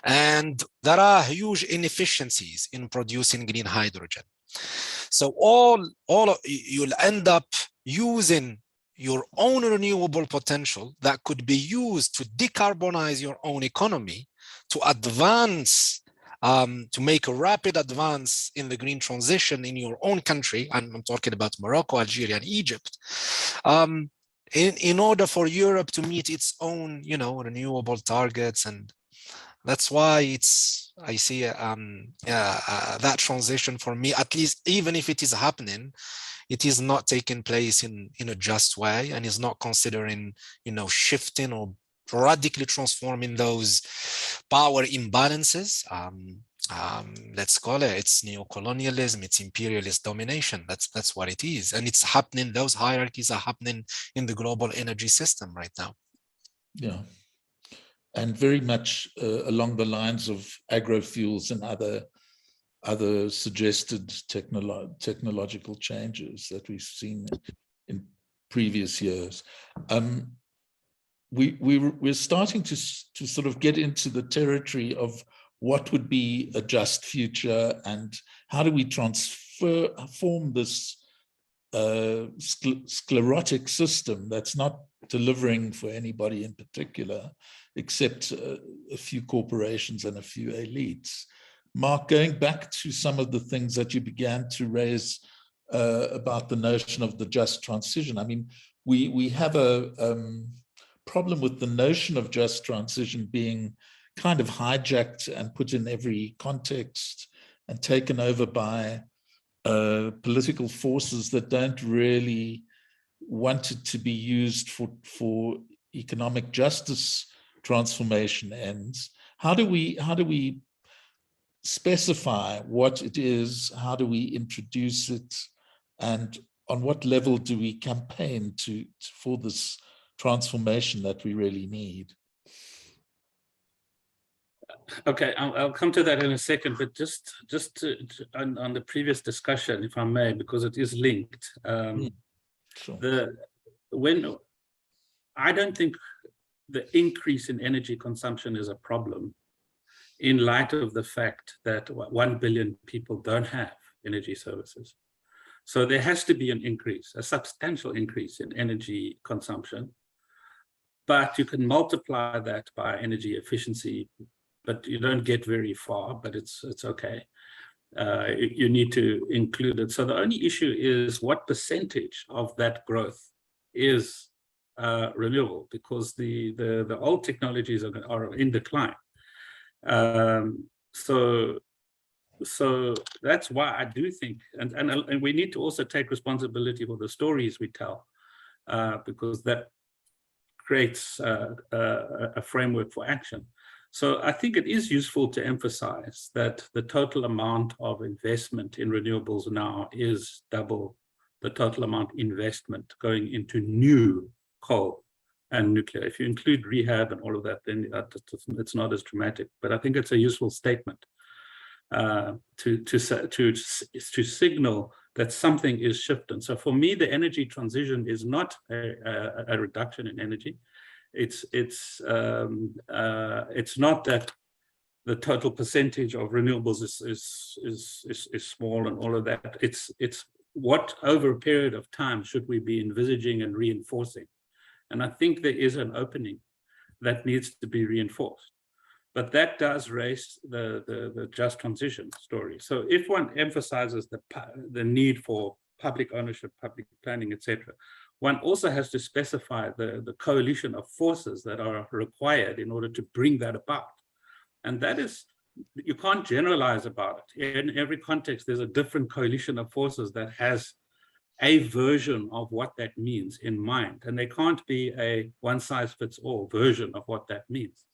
And there are huge inefficiencies in producing green hydrogen. So you'll end up using your own renewable potential that could be used to decarbonize your own economy, to advance, to make a rapid advance in the green transition in your own country. And I'm talking about Morocco, Algeria, and Egypt. In order for Europe to meet its own, you know, renewable targets. And that's why I see that transition for me, at least, even if it is happening, it is not taking place in a just way, and is not considering, you know, shifting or radically transforming those power imbalances. Let's call it, it's neocolonialism, it's imperialist domination. That's what it is. And it's happening, those hierarchies are happening in the global energy system right now. Yeah. And very much along the lines of agrofuels and other suggested technological changes that we've seen in previous years. We're starting to sort of get into the territory of what would be a just future, and how do we transform this sclerotic system that's not delivering for anybody in particular, except a few corporations and a few elites. Mark, going back to some of the things that you began to raise about the notion of the just transition. I mean, we have a problem with the notion of just transition being kind of hijacked and put in every context and taken over by political forces that don't really want it to be used for economic justice transformation ends. How do we specify what it is? How do we introduce it? And on what level do we campaign for this transformation that we really need? Okay, I'll come to that in a second, but just on the previous discussion, if I may, because it is linked. Sure. When I don't think the increase in energy consumption is a problem in light of the fact that 1 billion people don't have energy services. So there has to be an increase, a substantial increase in energy consumption, but you can multiply that by energy efficiency, but you don't get very far, but it's okay. You need to include it. So the only issue is what percentage of that growth is renewable, because the old technologies are in decline. So that's why I do think, and we need to also take responsibility for the stories we tell, because that creates a framework for action. So I think it is useful to emphasize that the total amount of investment in renewables now is double the total amount investment going into new coal and nuclear. If you include rehab and all of that, then it's not as dramatic. But I think it's a useful statement to signal that something is shifting. So for me, the energy transition is not a reduction in energy. It's not that the total percentage of renewables is small and all of that. It's what over a period of time should we be envisaging and reinforcing. And I think there is an opening that needs to be reinforced. But that does raise the just transition story. So if one emphasizes the need for public ownership, public planning, etc., one also has to specify the coalition of forces that are required in order to bring that about. And that is, you can't generalize about it. In every context, there's a different coalition of forces that has a version of what that means in mind. And there can't be a one-size-fits-all version of what that means.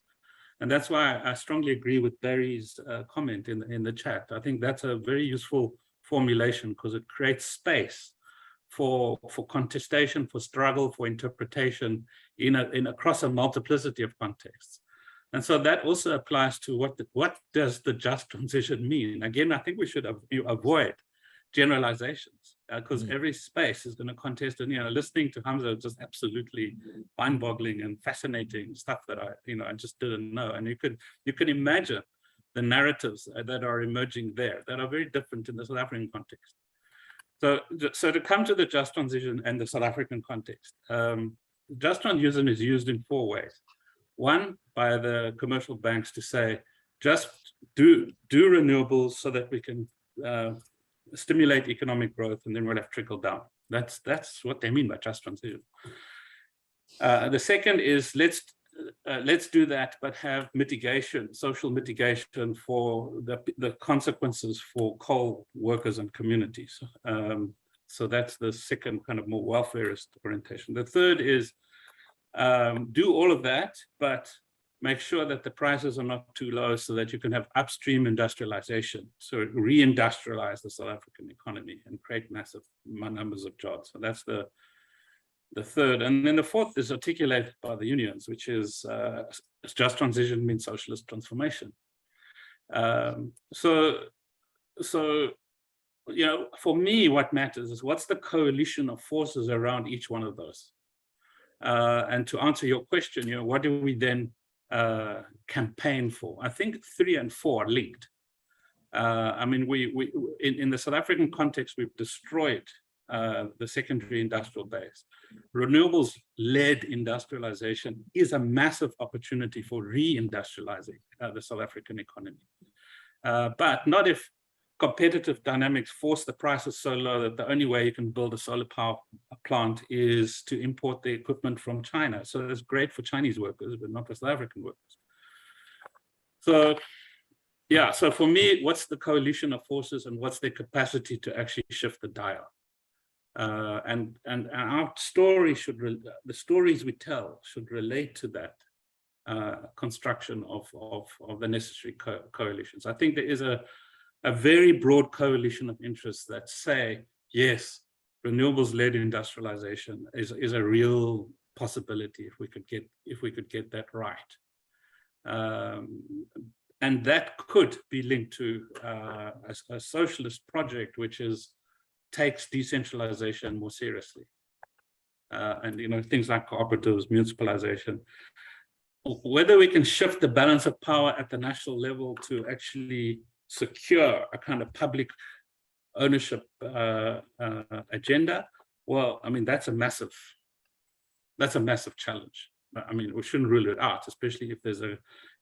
And that's why I strongly agree with Barry's comment in the chat. I think that's a very useful formulation because it creates space for contestation, for struggle, for interpretation across a multiplicity of contexts. And so that also applies to what does the just transition mean? Again, I think we should avoid generalizations because every space is going to contest. And listening to Hamza is just absolutely mind-boggling and fascinating stuff that I just didn't know. And you can imagine the narratives that are emerging there that are very different in the South African context. So to come to the just transition and the South African context, just transition is used in 4 ways. One, by the commercial banks to say, just do renewables so that we can stimulate economic growth, and then we'll have trickle down. That's what they mean by just transition. The second is let's do that, but have mitigation, social mitigation for the consequences for coal workers and communities. So that's the second kind of more welfareist orientation. The third is do all of that, but make sure that the prices are not too low so that you can have upstream industrialization. So re-industrialize the South African economy and create massive numbers of jobs. So that's the third. And then the fourth is articulated by the unions, which is just transition means socialist transformation. So for me, what matters is what's the coalition of forces around each one of those. And to answer your question, what do we then campaign for? I think 3 and 4 are linked. I mean, in the South African context, we've destroyed the secondary industrial base. Renewables-led industrialization is a massive opportunity for re-industrializing the South African economy. But not if competitive dynamics force the prices so low that the only way you can build a solar power plant is to import the equipment from China. So it's great for Chinese workers, but not for South African workers. So yeah, so for me, what's the coalition of forces and what's their capacity to actually shift the dial? And our story the stories we tell should relate to that construction of the necessary coalitions. I think there is a very broad coalition of interests that say, yes, renewables-led industrialization is a real possibility if we could get that right. And that could be linked to a socialist project, which takes decentralization more seriously. And things like cooperatives, municipalization. Whether we can shift the balance of power at the national level to actually secure a kind of public ownership agenda, well, I mean, that's a massive challenge. I mean, we shouldn't rule it out, especially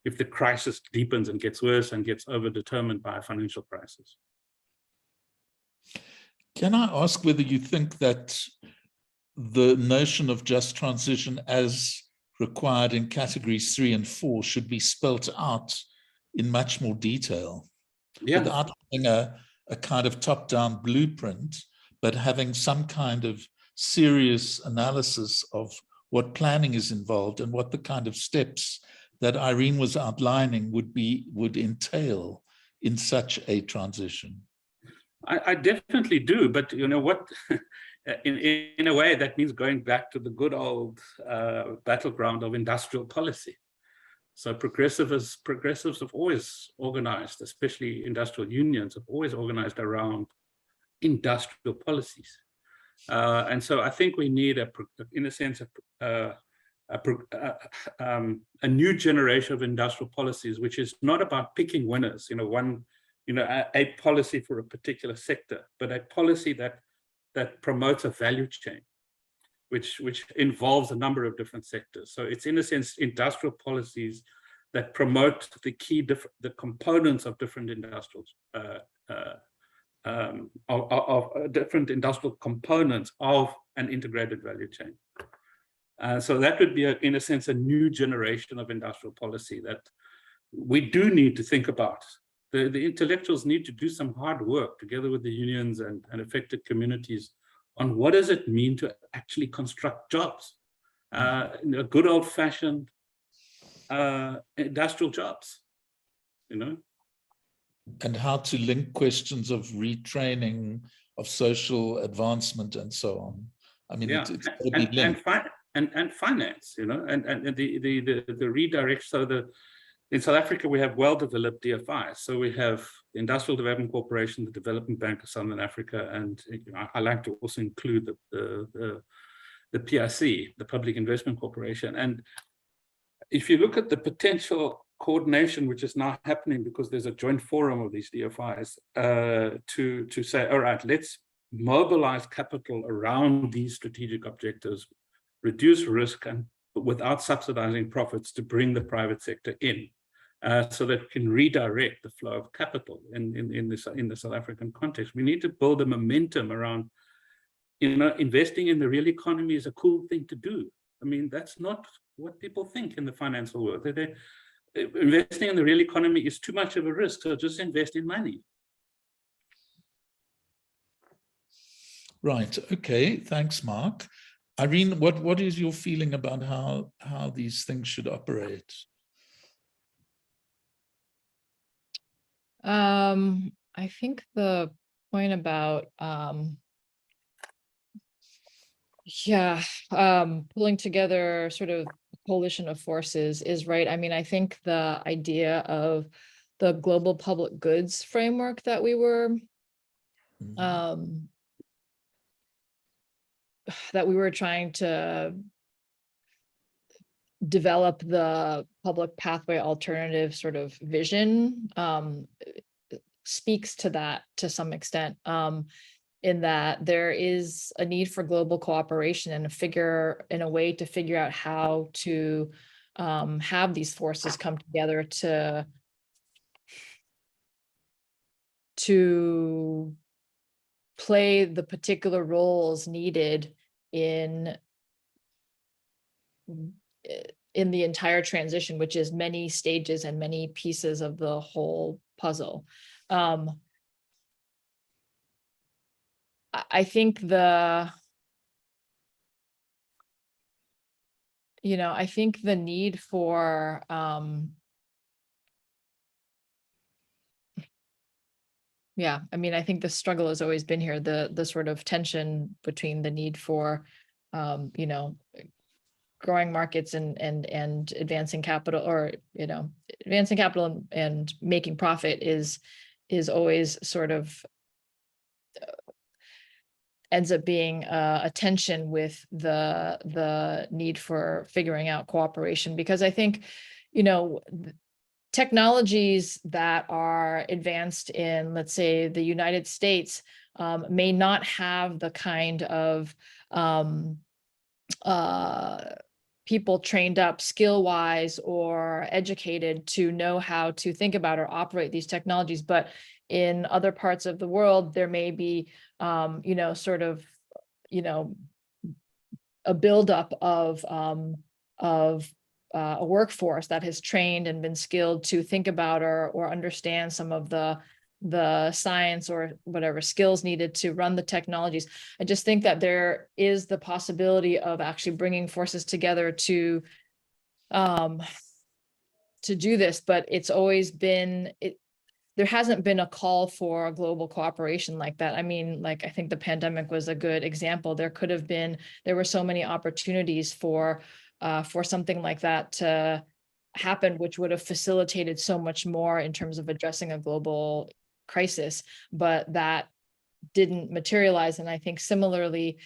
if the crisis deepens and gets worse and gets overdetermined by a financial crisis. Can I ask whether you think that the notion of just transition as required in categories 3 and 4 should be spelt out in much more detail, without having a kind of top-down blueprint, but having some kind of serious analysis of what planning is involved and what the kind of steps that Irene was outlining would entail in such a transition? I definitely do, but what? In a way, that means going back to the good old battleground of industrial policy. So progressives have always organized, especially industrial unions, have always organized around industrial policies. And so I think we need, in a sense, a new generation of industrial policies, which is not about picking winners, a policy for a particular sector, but a policy that promotes a value chain, which involves a number of different sectors. So it's, in a sense, industrial policies that promote the components of different industrial different industrial components of an integrated value chain. So that would be, in a sense, a new generation of industrial policy that we do need to think about. The intellectuals need to do some hard work together with the unions and affected communities on what does it mean to actually construct jobs, good old-fashioned industrial jobs, And how to link questions of retraining, of social advancement, and so on. I mean, yeah, it's got to be linked. And finance, and the redirect. So in South Africa, we have well-developed DFIs. So we have the Industrial Development Corporation, the Development Bank of Southern Africa, and I like to also include the PIC, the Public Investment Corporation. And if you look at the potential coordination, which is now happening because there's a joint forum of these DFIs, to say, all right, let's mobilize capital around these strategic objectives, reduce risk, and without subsidizing profits, to bring the private sector in, so that it can redirect the flow of capital in the South African context. We need to build a momentum around, investing in the real economy is a cool thing to do. I mean, that's not what people think in the financial world. Investing in the real economy is too much of a risk, so just invest in money. Right. Okay. Thanks, Mark. Irene, what is your feeling about how these things should operate? I think the point about pulling together sort of a coalition of forces is right. I mean, I think the idea of the global public goods framework that we were trying to develop, the public pathway alternative sort of vision, speaks to that to some extent, in that there is a need for global cooperation and a way to figure out how to have these forces come together to play the particular roles needed in the entire transition, which is many stages and many pieces of the whole puzzle. I think the need for I mean, I think the struggle has always been here, the sort of tension between the need for growing markets and advancing capital, or advancing capital and making profit is always sort of ends up being a tension with the need for figuring out cooperation, because I think, technologies that are advanced in, let's say, the United States may not have the kind of people trained up skill-wise or educated to know how to think about or operate these technologies. But in other parts of the world, there may be, sort of, a buildup of a workforce that has trained and been skilled to think about or understand some of the science or whatever skills needed to run the technologies. I just think that there is the possibility of actually bringing forces together to do this, but it's always been, there hasn't been a call for a global cooperation like that. I mean, like, I think the pandemic was a good example. There were so many opportunities for something like that to happen, which would have facilitated so much more in terms of addressing a global crisis, but that didn't materialize. And I think similarly,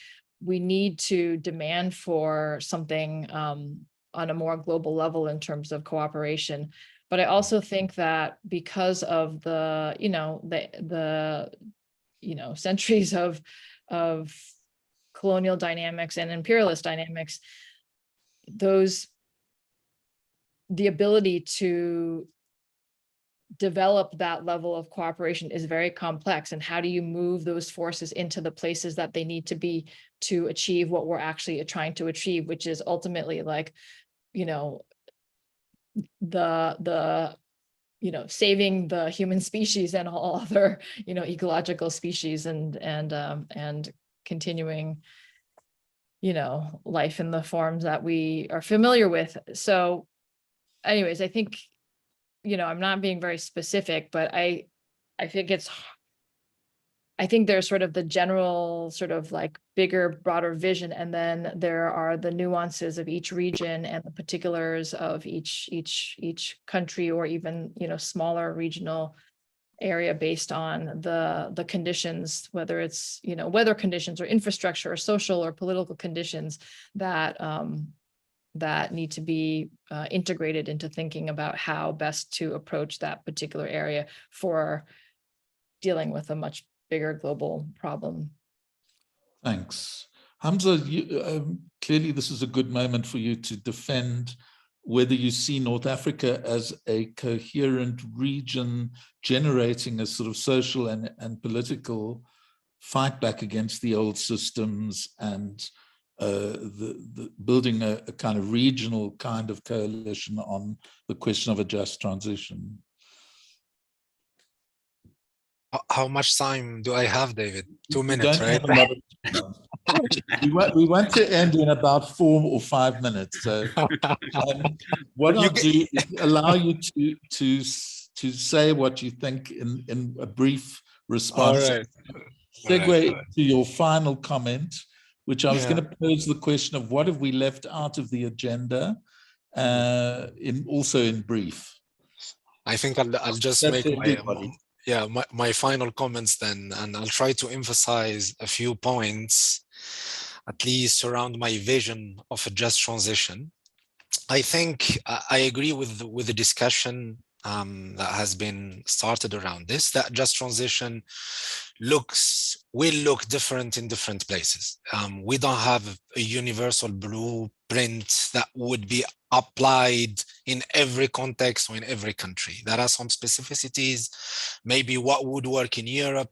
we need to demand for something on a more global level in terms of cooperation. But I also think that because of the centuries of colonial dynamics and imperialist dynamics, the ability to develop that level of cooperation is very complex. And how do you move those forces into the places that they need to be to achieve what we're actually trying to achieve, which is ultimately like, saving the human species and all other, ecological species and continuing, life in the forms that we are familiar with. So anyways, I think, I'm not being very specific, but I think there's sort of the general sort of like bigger, broader vision, and then there are the nuances of each region and the particulars of each country, or even, smaller regional area based on the conditions, whether it's, weather conditions or infrastructure or social or political conditions that need to be integrated into thinking about how best to approach that particular area for dealing with a much bigger global problem. Thanks. Hamza, clearly this is a good moment for you to defend whether you see North Africa as a coherent region generating a sort of social and political fight back against the old systems, and the building a kind of regional kind of coalition on the question of a just transition. How much time do I have, David? 2 minutes, right? We want to end in about 4 or 5 minutes. So what I'll do is allow you to say what you think in a brief response. All right. Segue to your final comment, which I was going to pose the question of what have we left out of the agenda, also in brief. I think I'll just That's make my final comments then, and I'll try to emphasize a few points, at least around my vision of a just transition. I think I agree with the discussion that has been started around this, that just transition will look different in different places. We don't have a universal blueprint that would be applied in every context or in every country. There are some specificities. Maybe what would work in Europe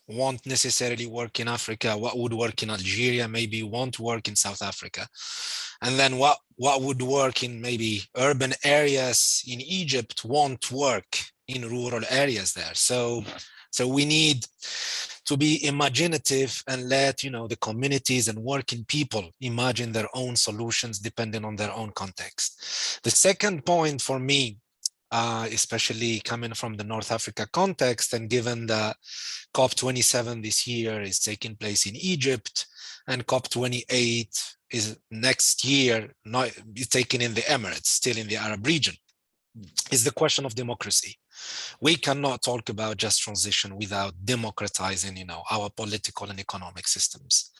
won't necessarily work in Africa. What would work in Algeria maybe won't work in South Africa. And then what would work in maybe urban areas in Egypt won't work in rural areas there. So we need to be imaginative and let the communities and working people imagine their own solutions depending on their own context. The second point for me, especially coming from the North Africa context, and given that COP27 this year is taking place in Egypt and COP28 is next year not be taken in the Emirates, still in the Arab region, is the question of democracy. We cannot talk about just transition without democratizing, our political and economic systems,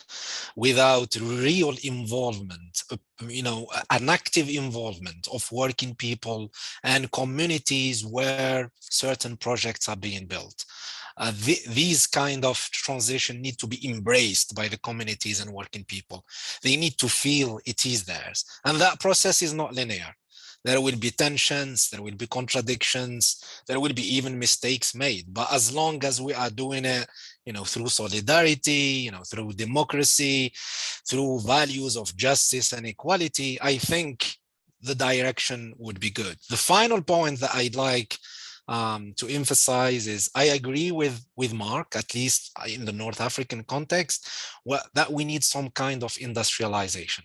without real involvement, an active involvement of working people and communities where certain projects are being built. These kind of transition need to be embraced by the communities and working people. They need to feel it is theirs. And that process is not linear. There will be tensions, there will be contradictions, there will be even mistakes made. But as long as we are doing it, through solidarity, through democracy, through values of justice and equality, I think the direction would be good. The final point that I'd like to emphasize is I agree with Mark, at least in the North African context, that we need some kind of industrialization.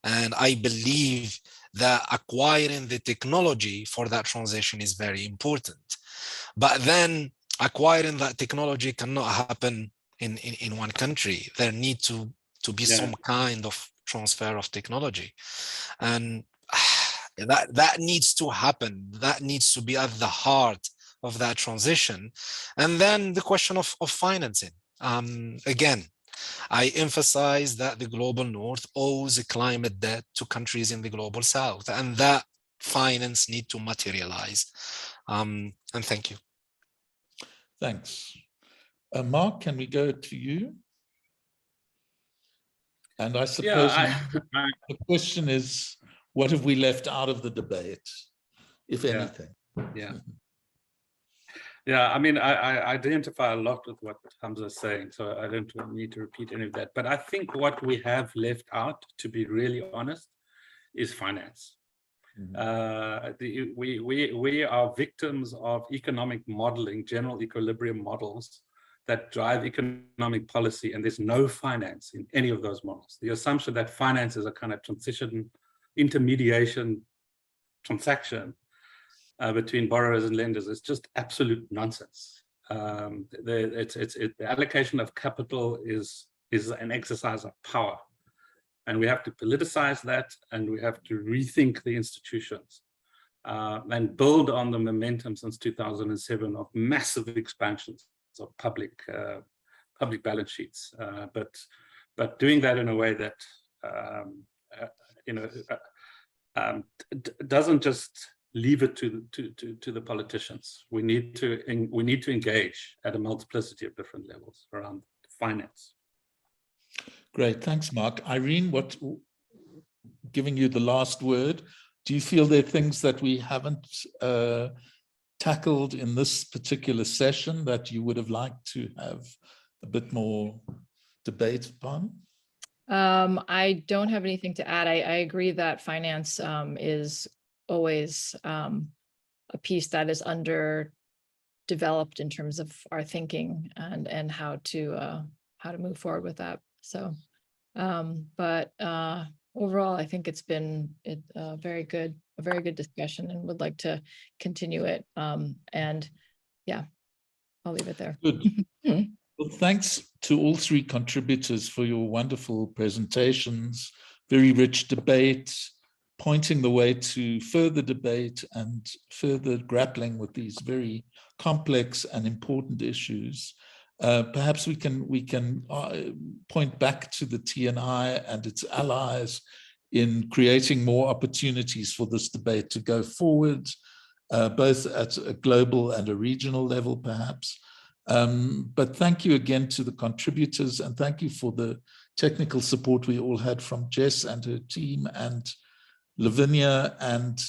And I believe that acquiring the technology for that transition is very important. But then acquiring that technology cannot happen in one country. There need to be some kind of transfer of technology. And that needs to happen. That needs to be at the heart of that transition. And then the question of financing. Again, I emphasize that the global north owes a climate debt to countries in the global south, and that finance need to materialize. And thank you. Thanks. Mark, can we go to you? And I suppose the question is, what have we left out of the debate, if anything? Yeah, I mean, I identify a lot with what Hamza is saying, so I don't need to repeat any of that. But I think what we have left out, to be really honest, is finance. We are victims of economic modeling, general equilibrium models that drive economic policy, and there's no finance in any of those models. The assumption that finance is a kind of transition, intermediation transaction between borrowers and lenders is just absolute nonsense. The allocation of capital is an exercise of power, and we have to politicize that, and we have to rethink the institutions and build on the momentum since 2007 of massive expansions of public balance sheets, but doing that in a way that doesn't just leave it to the politicians. We need to engage at a multiplicity of different levels around finance. Great, thanks, Mark. Irene, giving you the last word, do you feel there are things that we haven't tackled in this particular session that you would have liked to have a bit more debate upon? I don't have anything to add. I agree that finance is always a piece that is underdeveloped in terms of our thinking and how to move forward with that. So, but overall, I think it's been a very good discussion, and would like to continue it. And yeah, I'll leave it there. Good. Well, thanks to all three contributors for your wonderful presentations, very rich debate, pointing the way to further debate and further grappling with these very complex and important issues. Perhaps we can point back to the TNI and its allies in creating more opportunities for this debate to go forward, both at a global and a regional level, perhaps. But thank you again to the contributors, and thank you for the technical support we all had from Jess and her team, and Lavinia, and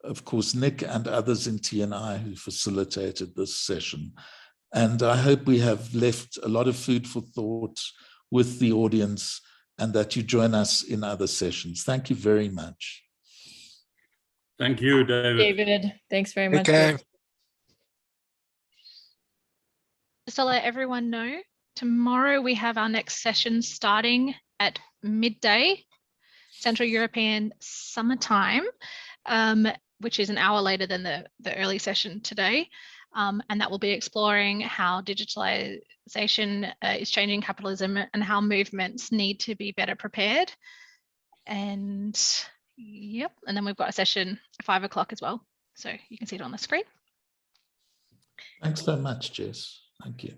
of course Nick and others in TNI who facilitated this session. And I hope we have left a lot of food for thought with the audience, and that you join us in other sessions. Thank you very much. Thank you, David. David, thanks very much. Okay. Just to let everyone know, tomorrow we have our next session starting at midday, Central European Summer Time, which is an hour later than the early session today. And that will be exploring how digitalization is changing capitalism and how movements need to be better prepared. And yep, and then we've got a session at 5 o'clock as well. So you can see it on the screen. Thanks so much, Jess. Thank you.